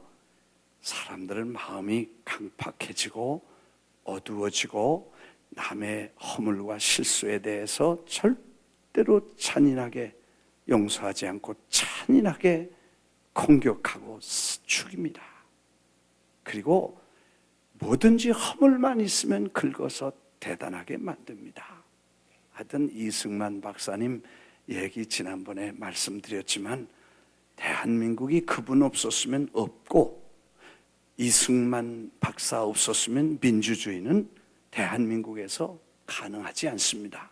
사람들은 마음이 강팍해지고 어두워지고 남의 허물과 실수에 대해서 절대로 잔인하게 용서하지 않고 잔인하게 공격하고 죽입니다. 그리고 뭐든지 허물만 있으면 긁어서 대단하게 만듭니다. 하여튼 이승만 박사님 얘기 지난번에 말씀드렸지만 대한민국이 그분 없었으면 없고 이승만 박사 없었으면 민주주의는 대한민국에서 가능하지 않습니다.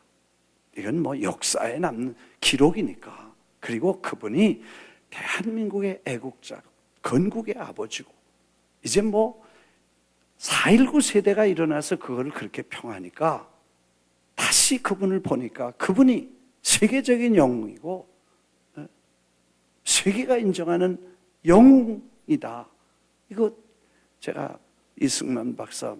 이건 역사에 남는 기록이니까. 그리고 그분이 대한민국의 애국자, 건국의 아버지고, 이제 4.19 세대가 일어나서 그거를 그렇게 평하니까 다시 그분을 보니까 그분이 세계적인 영웅이고 세계가 인정하는 영웅이다. 이거 제가 이승만 박사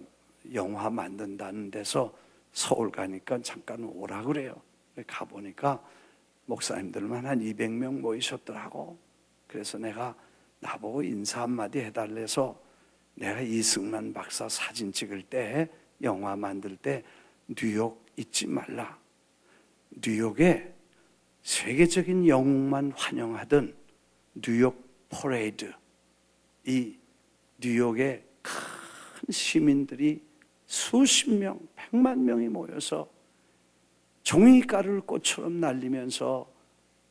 영화 만든다는 데서 서울 가니까 잠깐 오라 그래요. 가보니까 목사님들만 한 200명 모이셨더라고. 그래서 내가 나보고 인사 한마디 해달래서 내가 이승만 박사 사진 찍을 때, 영화 만들 때 뉴욕 잊지 말라. 뉴욕에 세계적인 영웅만 환영하던 뉴욕 퍼레이드, 이 뉴욕의 큰 시민들이 수십 명, 100만 명이 모여서 종이가루를 꽃처럼 날리면서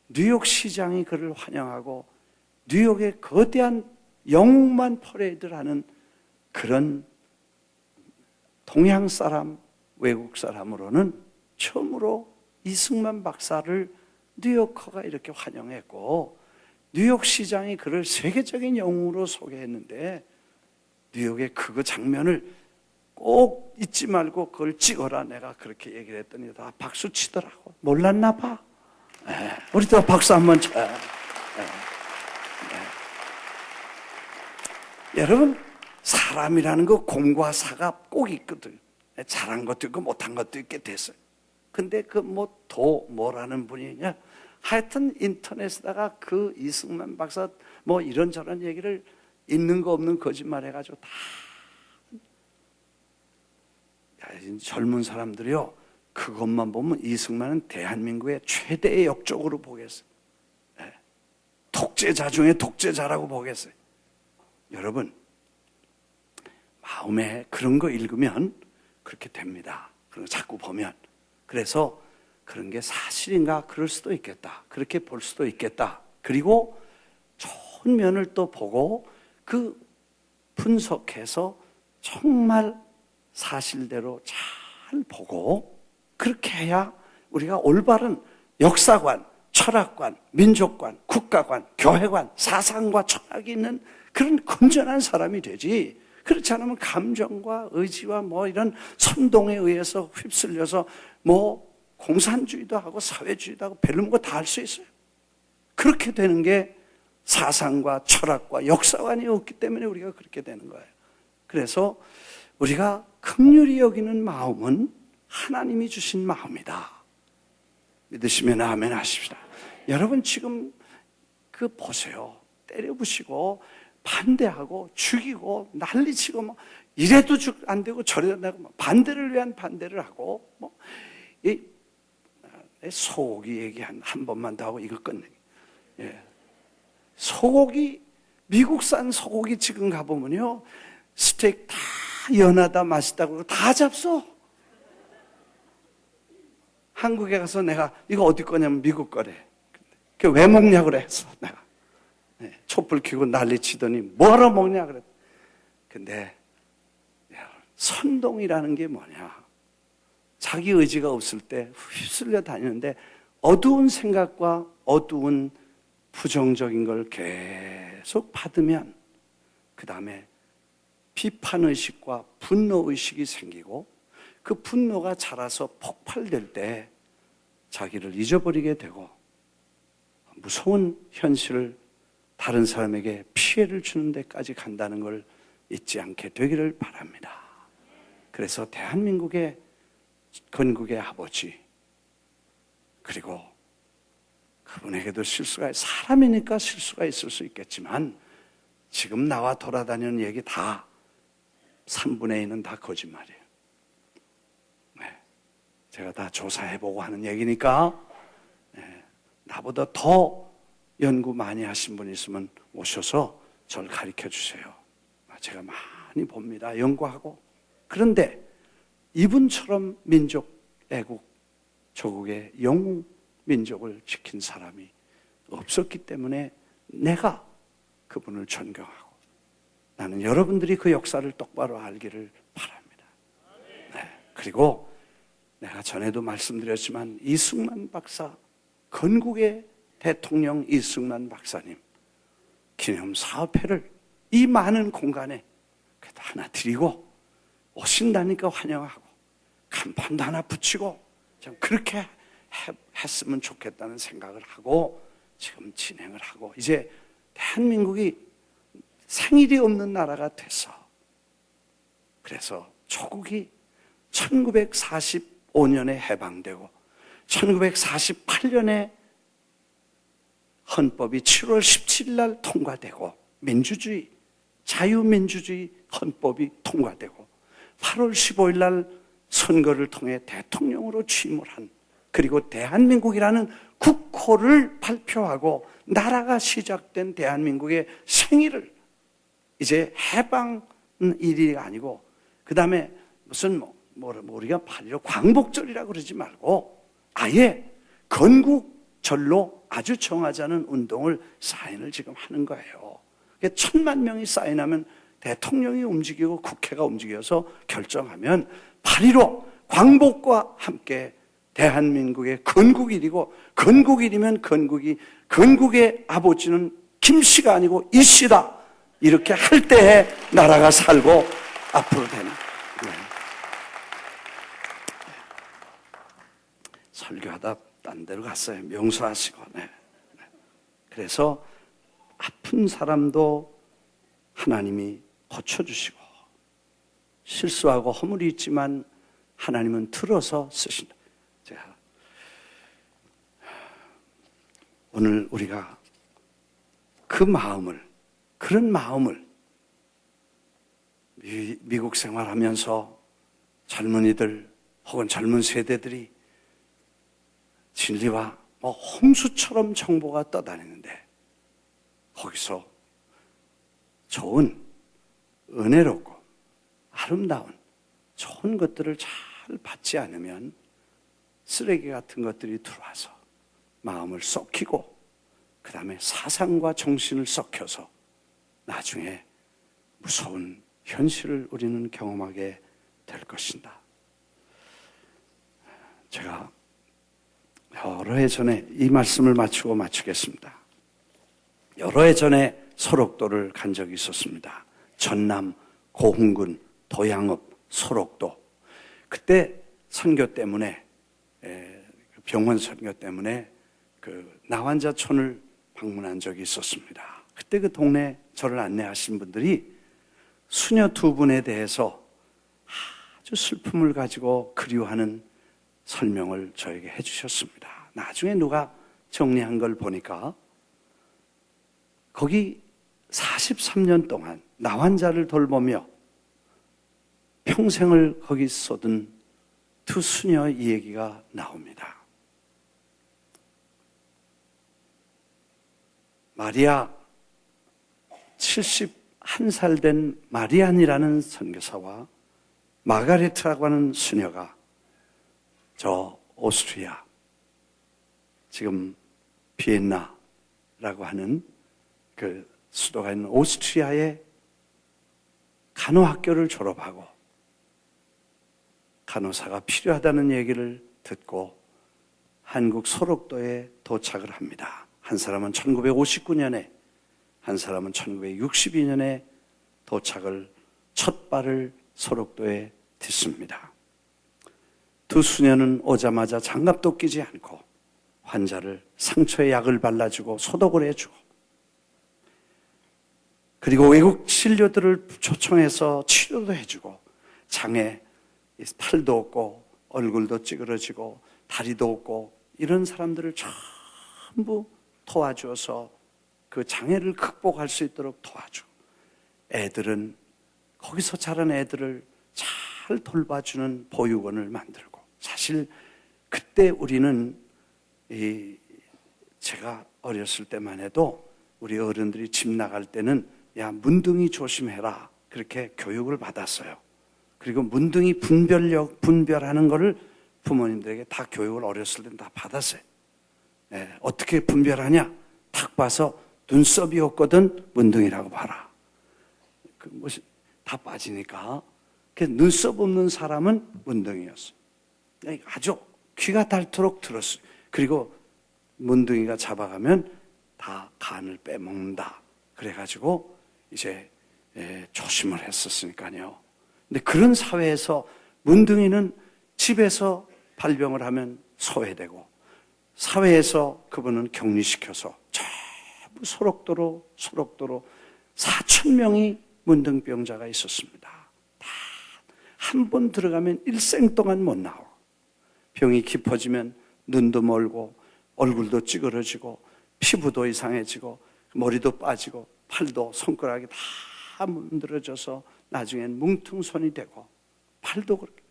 뉴욕 시장이 그를 환영하고 뉴욕의 거대한 영웅만 퍼레이드를 하는 그런 동양 사람, 외국 사람으로는 처음으로 이승만 박사를 뉴요커가 이렇게 환영했고 뉴욕 시장이 그를 세계적인 영웅으로 소개했는데 뉴욕의 그 장면을 꼭 잊지 말고 그걸 찍어라. 내가 그렇게 얘기를 했더니 다 박수 치더라고. 몰랐나 봐. 우리도 박수 한번 쳐요. 여러분, 사람이라는 거 공과 사가 꼭 있거든. 잘한 것도 있고 못한 것도 있게 됐어요. 근데 뭐라는 분이냐? 하여튼 인터넷에다가 그 이승만 박사 이런저런 얘기를 있는 거 없는 거짓말 해가지고 다 젊은 사람들이요, 그것만 보면 이승만은 대한민국의 최대의 역적으로 보겠어요. 독재자 중에 독재자라고 보겠어요. 여러분, 마음에 그런 거 읽으면 그렇게 됩니다. 그런 거 자꾸 보면. 그래서 그런 게 사실인가? 그럴 수도 있겠다. 그렇게 볼 수도 있겠다. 그리고 좋은 면을 또 보고 그 분석해서 정말 사실대로 잘 보고 그렇게 해야 우리가 올바른 역사관, 철학관, 민족관, 국가관, 교회관, 사상과 철학이 있는 그런 건전한 사람이 되지. 그렇지 않으면 감정과 의지와 이런 선동에 의해서 휩쓸려서 공산주의도 하고 사회주의도 하고 별로 거 다 할 수 있어요. 그렇게 되는 게 사상과 철학과 역사관이 없기 때문에 우리가 그렇게 되는 거예요. 그래서 우리가 긍휼히 여기는 마음은 하나님이 주신 마음이다. 믿으시면 아멘 하십시다. 여러분 지금 그 보세요. 때려부시고 반대하고 죽이고 난리치고 뭐 이래도 안 되고 저래도 안 되고 반대를 위한 반대를 하고 뭐 이 소고기 얘기 한 번만 더 하고 이거 끝내. 예. 소고기 미국산 소고기 지금 가보면요 스테이크 다 연하다 맛있다고 다 잡숴. 한국에 가서 내가 이거 어디 거냐면 미국 거래. 그 왜 먹냐고 그랬어 내가. 촛불 켜고 난리치더니 뭐하러 먹냐 그랬. 근데 선동이라는 게 뭐냐? 자기 의지가 없을 때 휩쓸려 다니는데 어두운 생각과 어두운 부정적인 걸 계속 받으면 그 다음에 비판의식과 분노의식이 생기고 그 분노가 자라서 폭발될 때 자기를 잊어버리게 되고 무서운 현실을 다른 사람에게 피해를 주는 데까지 간다는 걸 잊지 않게 되기를 바랍니다. 그래서 대한민국의 건국의 아버지 그리고 그분에게도 사람이니까 실수가 있을 수 있겠지만 지금 나와 돌아다니는 얘기 다 3분의 2는 다 거짓말이에요. 네. 제가 다 조사해보고 하는 얘기니까 나보다 더 연구 많이 하신 분 있으면 오셔서 저를 가르쳐 주세요. 제가 많이 봅니다. 연구하고. 그런데 이분처럼 민족, 애국, 조국의 영웅 민족을 지킨 사람이 없었기 때문에 내가 그분을 존경하고 나는 여러분들이 그 역사를 똑바로 알기를 바랍니다. 네. 그리고 내가 전에도 말씀드렸지만 이승만 박사, 건국의 대통령 이승만 박사님 기념사업회를 이 많은 공간에 그래도 하나 드리고 오신다니까 환영하고 간판도 하나 붙이고 좀 그렇게 했으면 좋겠다는 생각을 하고 지금 진행을 하고 이제 대한민국이 생일이 없는 나라가 돼서 그래서 조국이 1945년에 해방되고 1948년에 헌법이 7월 17일 날 통과되고 민주주의, 자유민주주의 헌법이 통과되고 8월 15일 날 선거를 통해 대통령으로 취임을 한 그리고 대한민국이라는 국호를 발표하고 나라가 시작된 대한민국의 생일을 이제 해방일이 아니고 그 다음에 무슨 우리가 8.15 광복절이라고 그러지 말고 아예 건국절로 아주 정하지 않은 운동을 사인을 지금 하는 거예요. 1,000만 명이 사인하면 대통령이 움직이고 국회가 움직여서 결정하면 8.15 광복과 함께 대한민국의 건국일이고 건국일이면 건국의 아버지는 김씨가 아니고 이씨다. 이렇게 할 때에 나라가 살고 앞으로 되는. 설교하다 딴 데로 갔어요. 명수하시고. 그래서 아픈 사람도 하나님이 고쳐주시고 실수하고 허물이 있지만 하나님은 들어서 쓰신다. 제가 오늘 우리가 그런 마음을 미국 생활하면서 젊은이들 혹은 젊은 세대들이 진리와 홍수처럼 정보가 떠다니는데 거기서 좋은 은혜롭고 아름다운 좋은 것들을 잘 받지 않으면 쓰레기 같은 것들이 들어와서 마음을 썩히고 그 다음에 사상과 정신을 썩혀서 나중에 무서운 현실을 우리는 경험하게 될 것이다. 제가 여러 해 전에 이 말씀을 마치겠습니다. 여러 해 전에 소록도를 간 적이 있었습니다. 전남 고흥군 도양읍 소록도. 그때 선교 때문에 병원 선교 때문에 그 나환자촌을 방문한 적이 있었습니다. 그때 그 동네 저를 안내하신 분들이 수녀 두 분에 대해서 아주 슬픔을 가지고 그리워하는 설명을 저에게 해주셨습니다. 나중에 누가 정리한 걸 보니까 거기 43년 동안 나 환자를 돌보며 평생을 거기 쏟은 두 수녀 이 얘기가 나옵니다. 마리아, 71살 된 마리안이라는 선교사와 마가레트라고 하는 수녀가 저 오스트리아, 지금 비엔나라고 하는 그 수도가 있는 오스트리아의 간호학교를 졸업하고 간호사가 필요하다는 얘기를 듣고 한국 소록도에 도착을 합니다. 한 사람은 1959년에, 한 사람은 1962년에 도착을, 첫 발을 소록도에 딛습니다. 두 수녀는 오자마자 장갑도 끼지 않고 환자를 상처에 약을 발라주고 소독을 해주고, 그리고 외국 진료들을 초청해서 치료도 해주고, 장에 팔도 없고 얼굴도 찌그러지고 다리도 없고 이런 사람들을 전부 도와줘서 그 장애를 극복할 수 있도록 도와주고, 애들은 거기서 자란 애들을 잘 돌봐주는 보육원을 만들고, 사실 그때 우리는 제가 어렸을 때만 해도 우리 어른들이 집 나갈 때는 야, 문둥이 조심해라, 그렇게 교육을 받았어요. 그리고 문둥이 분별하는 거를 부모님들에게 다 교육을 어렸을 때는 다 받았어요. 어떻게 분별하냐? 딱 봐서 눈썹이 없거든 문둥이라고 봐라. 다 빠지니까. 눈썹 없는 사람은 문둥이였어요. 아주 귀가 닳도록 들었어요. 그리고 문둥이가 잡아가면 다 간을 빼먹는다. 그래가지고 이제 조심을 했었으니까요. 근데 그런 사회에서 문둥이는 집에서 발병을 하면 소외되고, 사회에서 그분은 격리시켜서 전부 소록도로 4,000명이 문둥병자가 있었습니다. 다 한 번 들어가면 일생 동안 못 나오고, 병이 깊어지면 눈도 멀고 얼굴도 찌그러지고 피부도 이상해지고 머리도 빠지고 팔도 손가락이 다 문드러져서 나중엔 뭉퉁손이 되고, 팔도 그렇게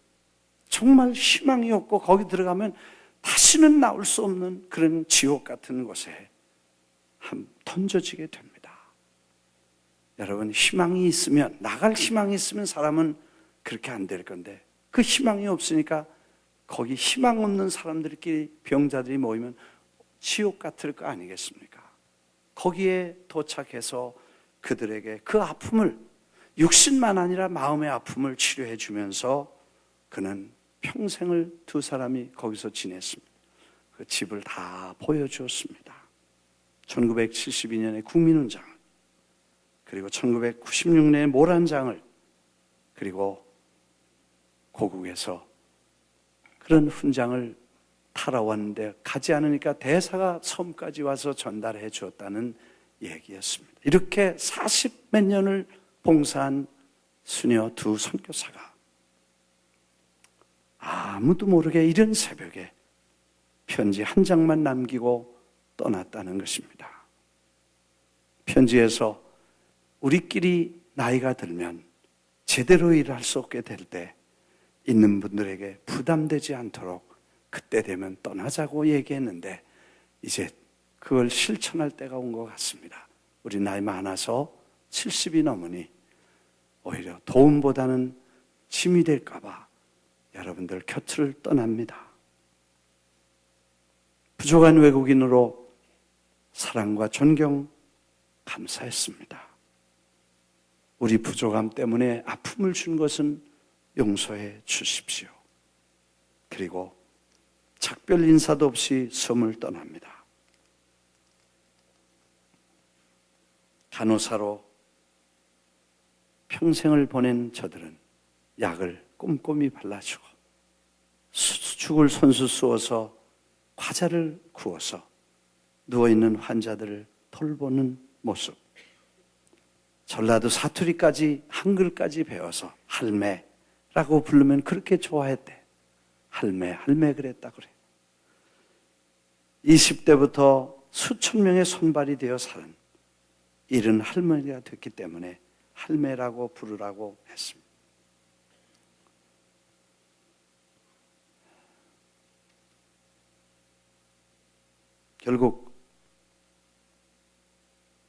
정말 희망이 없고 거기 들어가면 다시는 나올 수 없는 그런 지옥 같은 곳에 던져지게 됩니다. 여러분, 희망이 있으면, 나갈 희망이 있으면 사람은 그렇게 안 될 건데, 그 희망이 없으니까 거기 희망 없는 사람들끼리, 병자들이 모이면 지옥 같을 거 아니겠습니까? 거기에 도착해서 그들에게 그 아픔을, 육신만 아니라 마음의 아픔을 치료해 주면서 그는 평생을 두 사람이 거기서 지냈습니다. 그 집을 다 보여주었습니다. 1972년에 국민훈장, 그리고 1996년에 모란장을, 그리고 고국에서 그런 훈장을 타러 왔는데 가지 않으니까 대사가 섬까지 와서 전달해 주었다는 얘기였습니다. 이렇게 40몇 년을 봉사한 수녀 두 선교사가 아무도 모르게 이른 새벽에 편지 한 장만 남기고 떠났다는 것입니다. 편지에서 우리끼리 나이가 들면 제대로 일할 수 없게 될 때 있는 분들에게 부담되지 않도록 그때 되면 떠나자고 얘기했는데, 이제 그걸 실천할 때가 온 것 같습니다. 우리 나이 많아서 70이 넘으니 오히려 도움보다는 짐이 될까 봐 여러분들 곁을 떠납니다. 부족한 외국인으로 사랑과 존경 감사했습니다. 우리 부족함 때문에 아픔을 준 것은 용서해 주십시오. 그리고 작별 인사도 없이 섬을 떠납니다. 간호사로 평생을 보낸 저들은 약을 꼼꼼히 발라주고 죽을 손수 쏘어서 과자를 구워서 누워있는 환자들을 돌보는 모습, 전라도 사투리까지 한글까지 배워서 할매라고 부르면 그렇게 좋아했대. 할매 그랬다 그래. 20대부터 수천 명의 손발이 되어 사는 이른 할머니가 됐기 때문에 할매라고 부르라고 했습니다. 결국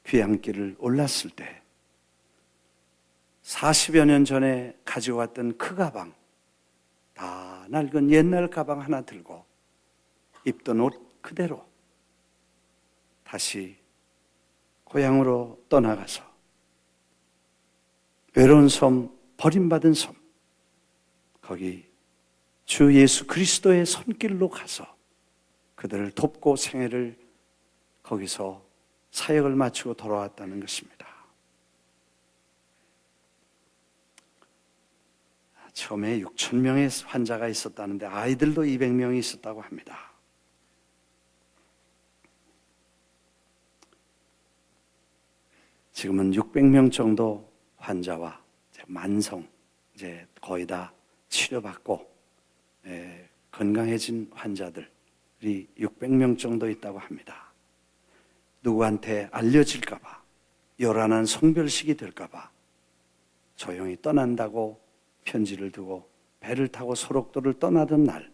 귀향길을 올랐을 때 40여 년 전에 가지고 왔던 그 가방, 다 낡은 옛날 가방 하나 들고 입던 옷 그대로 다시 고향으로 떠나가서 외로운 섬, 버림받은 섬, 거기 주 예수 그리스도의 손길로 가서 그들을 돕고 생애를 거기서 사역을 마치고 돌아왔다는 것입니다. 처음에 6천 명의 환자가 있었다는데 아이들도 200명이 있었다고 합니다. 지금은 600명 정도 환자와 만성 이제 거의 다 치료받고 건강해진 환자들이 600명 정도 있다고 합니다. 누구한테 알려질까 봐, 요란한 성별식이 될까 봐 조용히 떠난다고 편지를 두고 배를 타고 소록도를 떠나던 날,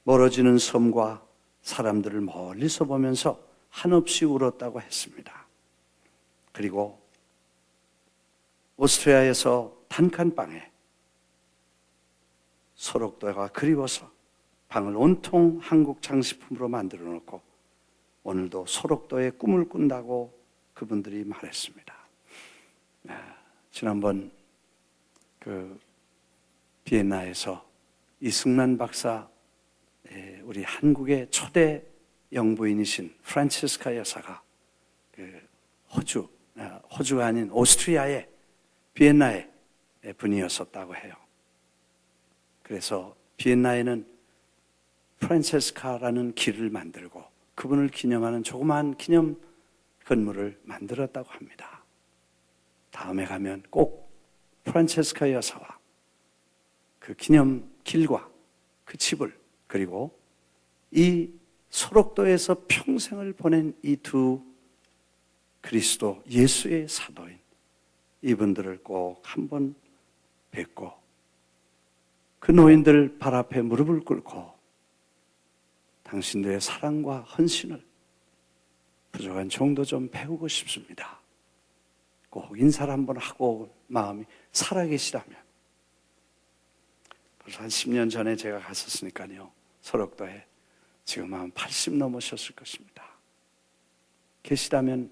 멀어지는 섬과 사람들을 멀리서 보면서 한없이 울었다고 했습니다. 그리고 오스트리아에서 단칸방에 소록도가 그리워서 방을 온통 한국 장식품으로 만들어 놓고 오늘도 소록도의 꿈을 꾼다고 그분들이 말했습니다. 지난번 비엔나에서 이승만 박사, 우리 한국의 초대 영부인이신 프란체스카 여사가 호주가 아닌 오스트리아의 비엔나의 분이었었다고 해요. 그래서 비엔나에는 프란체스카라는 길을 만들고 그분을 기념하는 조그마한 기념 건물을 만들었다고 합니다. 다음에 가면 꼭 프란체스카 여사와 그 기념길과 그 집을, 그리고 이 소록도에서 평생을 보낸 이 두 그리스도 예수의 사도인 이분들을 꼭 한번 뵙고 그 노인들 발 앞에 무릎을 꿇고 당신들의 사랑과 헌신을 부족한 정도 좀 배우고 싶습니다. 꼭 인사를 한번 하고 마음이 살아계시다면. 벌써 한 10년 전에 제가 갔었으니까요. 소록도에 지금 한 80 넘으셨을 것입니다. 계시다면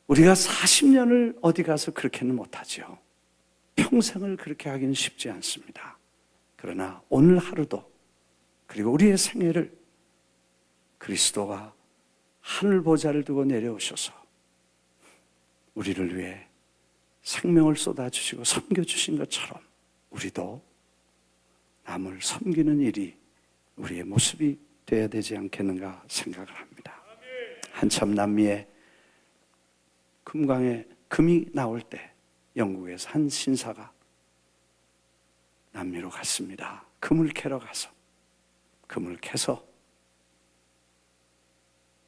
우리가 40년을 어디 가서 그렇게는 못하죠. 평생을 그렇게 하기는 쉽지 않습니다. 그러나 오늘 하루도, 그리고 우리의 생애를 그리스도가 하늘 보좌를 두고 내려오셔서 우리를 위해 생명을 쏟아주시고 섬겨주신 것처럼 우리도 남을 섬기는 일이 우리의 모습이 되어야 되지 않겠는가 생각을 합니다. 한참 남미에 금강에 금이 나올 때 영국에서 한 신사가 남미로 갔습니다. 금을 캐러 가서 금을 캐서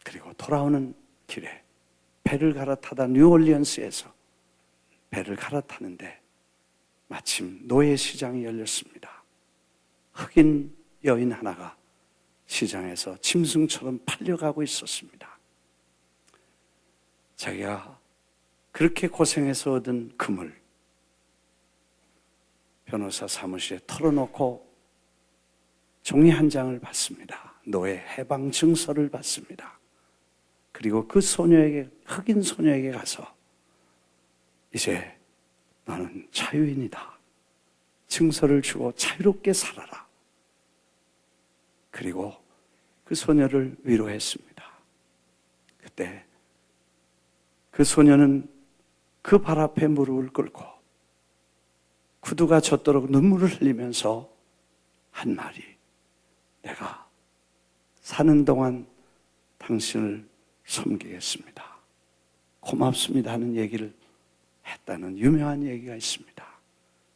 그리고 돌아오는 길에 배를 갈아타다 뉴올리언스에서 배를 갈아타는데 마침 노예 시장이 열렸습니다. 흑인 여인 하나가 시장에서 짐승처럼 팔려가고 있었습니다. 자기가 그렇게 고생해서 얻은 금을 변호사 사무실에 털어놓고 종이 한 장을 받습니다. 노예 해방 증서를 받습니다. 그리고 그 소녀에게, 흑인 소녀에게 가서 이제 너는 자유인이다. 증서를 주고 자유롭게 살아라. 그리고 그 소녀를 위로했습니다. 그때 그 소녀는 그 발 앞에 무릎을 꿇고 구두가 젖도록 눈물을 흘리면서 한 말이, 내가 사는 동안 당신을 섬기겠습니다. 고맙습니다 하는 얘기를 했다는 유명한 얘기가 있습니다.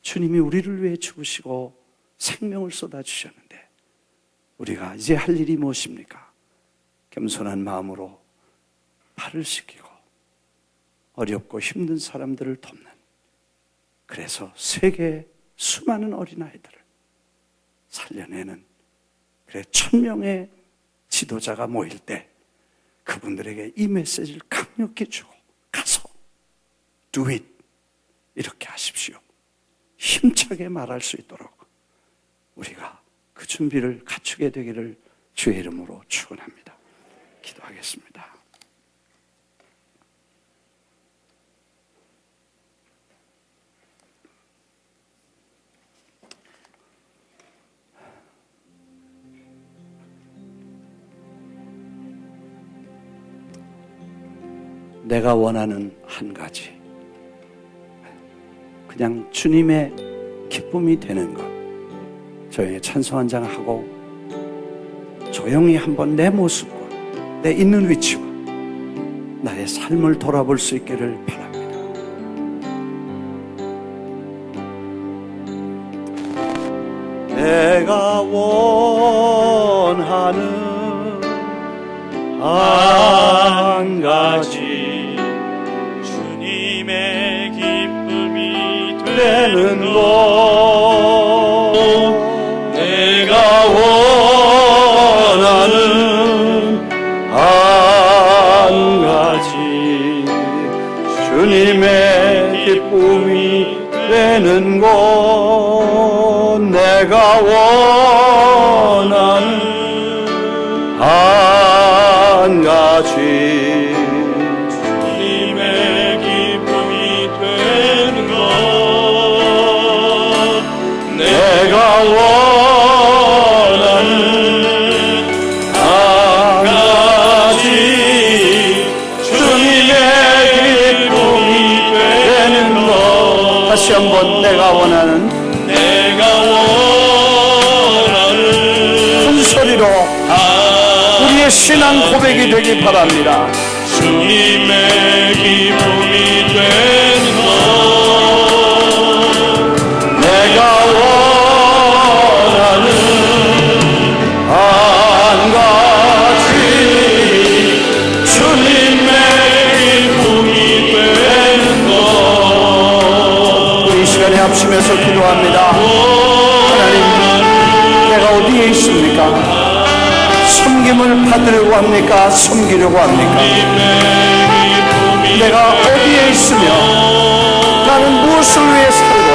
주님이 우리를 위해 죽으시고 생명을 쏟아주셨는데 우리가 이제 할 일이 무엇입니까? 겸손한 마음으로 발을 씻기고 어렵고 힘든 사람들을 돕는, 그래서 세계 수많은 어린아이들을 살려내는, 그래 1000명의 지도자가 모일 때 그분들에게 이 메시지를 강력히 주고 가서 Do it, 이렇게 하십시오, 힘차게 말할 수 있도록 우리가 그 준비를 갖추게 되기를 주의 이름으로 축원합니다. 기도하겠습니다. 내가 원하는 한 가지, 그냥 주님의 기쁨이 되는 것. 조용히 찬송 한 장 하고 조용히 한번 내 모습과 내 있는 위치와 나의 삶을 돌아볼 수 있기를 바랍니다. 내가 원하는 한 가지, 주님의 기쁨이 되는 것. 내가 원하는 한 가지, 주님의 기쁨이 되는 것. 내가 원하는 한 가지, 주님의 기쁨이 되는 것. 내가 원하는 한 가지, 주님의 기쁨이 되는 것. 다시 한번 내가 원하는 큰 소리로 우리의 신앙 고백이 되기 바랍니다. 주님의 기쁨이 되는 것. 내가 원하는 한 가지, 주님의 기쁨이 되는 것. 이 시간에 합심해서 기도합니다. 하나님, 내가 어디에 있습니까? 섬김을 받으려고 합니까? 섬기려고 합니까? 내가 어디에 있으며 나는 무엇을 위해 살고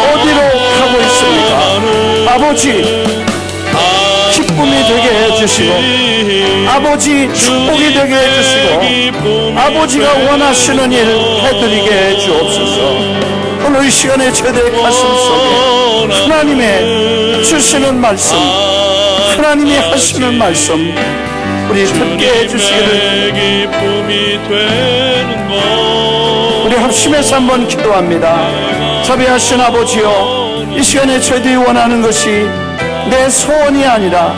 어디로 가고 있습니까? 아버지, 기쁨이 되게 해주시고 아버지 축복이 되게 해주시고 아버지가 원하시는 일 해드리게 해주옵소서. 오늘 이 시간에 저희들의 가슴 속에 하나님의 주시는 말씀, 하나님이 하시는 말씀 우리 듣게 해주시기를, 우리 합심해서 한번 기도합니다. 자비하신 아버지여, 이 시간에 저희들이 원하는 것이 내 소원이 아니라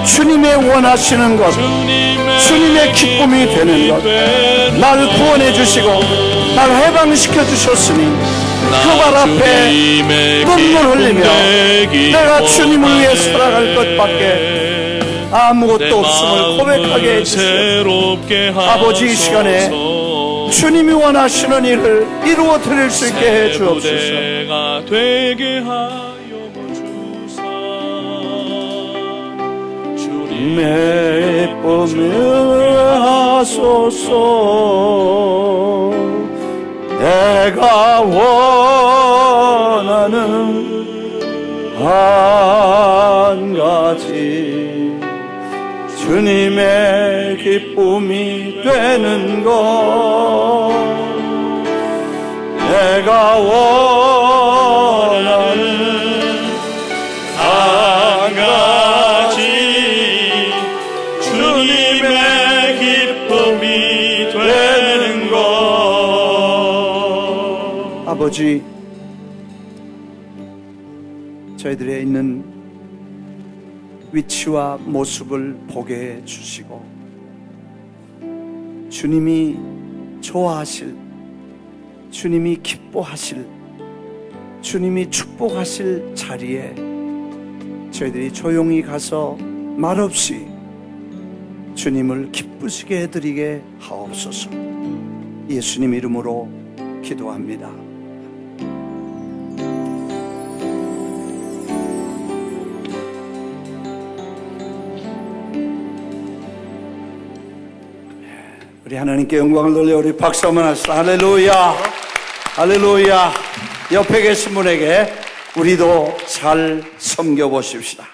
주님의 원하시는 것, 주님의 기쁨이 되는 것, 나를 구원해 주시고 나를 해방시켜 주셨으니 그 발 앞에 눈물 흘리며 내가 주님을 위해 살아갈 것밖에 아무것도 없음을 고백하게 해주시옵소서. 아버지, 이 시간에 주님이 원하시는 일을 이루어 드릴 수 있게 해 주옵소서. 기쁨을 하소서. 내가 원하는 한 가지, 주님의 기쁨이 되는 것. 내가 원하는 한 가지, 주님의 기쁨이 되는 것. 아버지, 저희들의 있는 위치와 모습을 보게 해 주시고 주님이 좋아하실, 주님이 기뻐하실, 주님이 축복하실 자리에 저희들이 조용히 가서 말없이 주님을 기쁘시게 해드리게 하옵소서. 예수님 이름으로 기도합니다. 우리 하나님께 영광을 돌려 우리 박수 한번 합시다. 할렐루야, 할렐루야. 옆에 계신 분에게 우리도 잘 섬겨보십시다.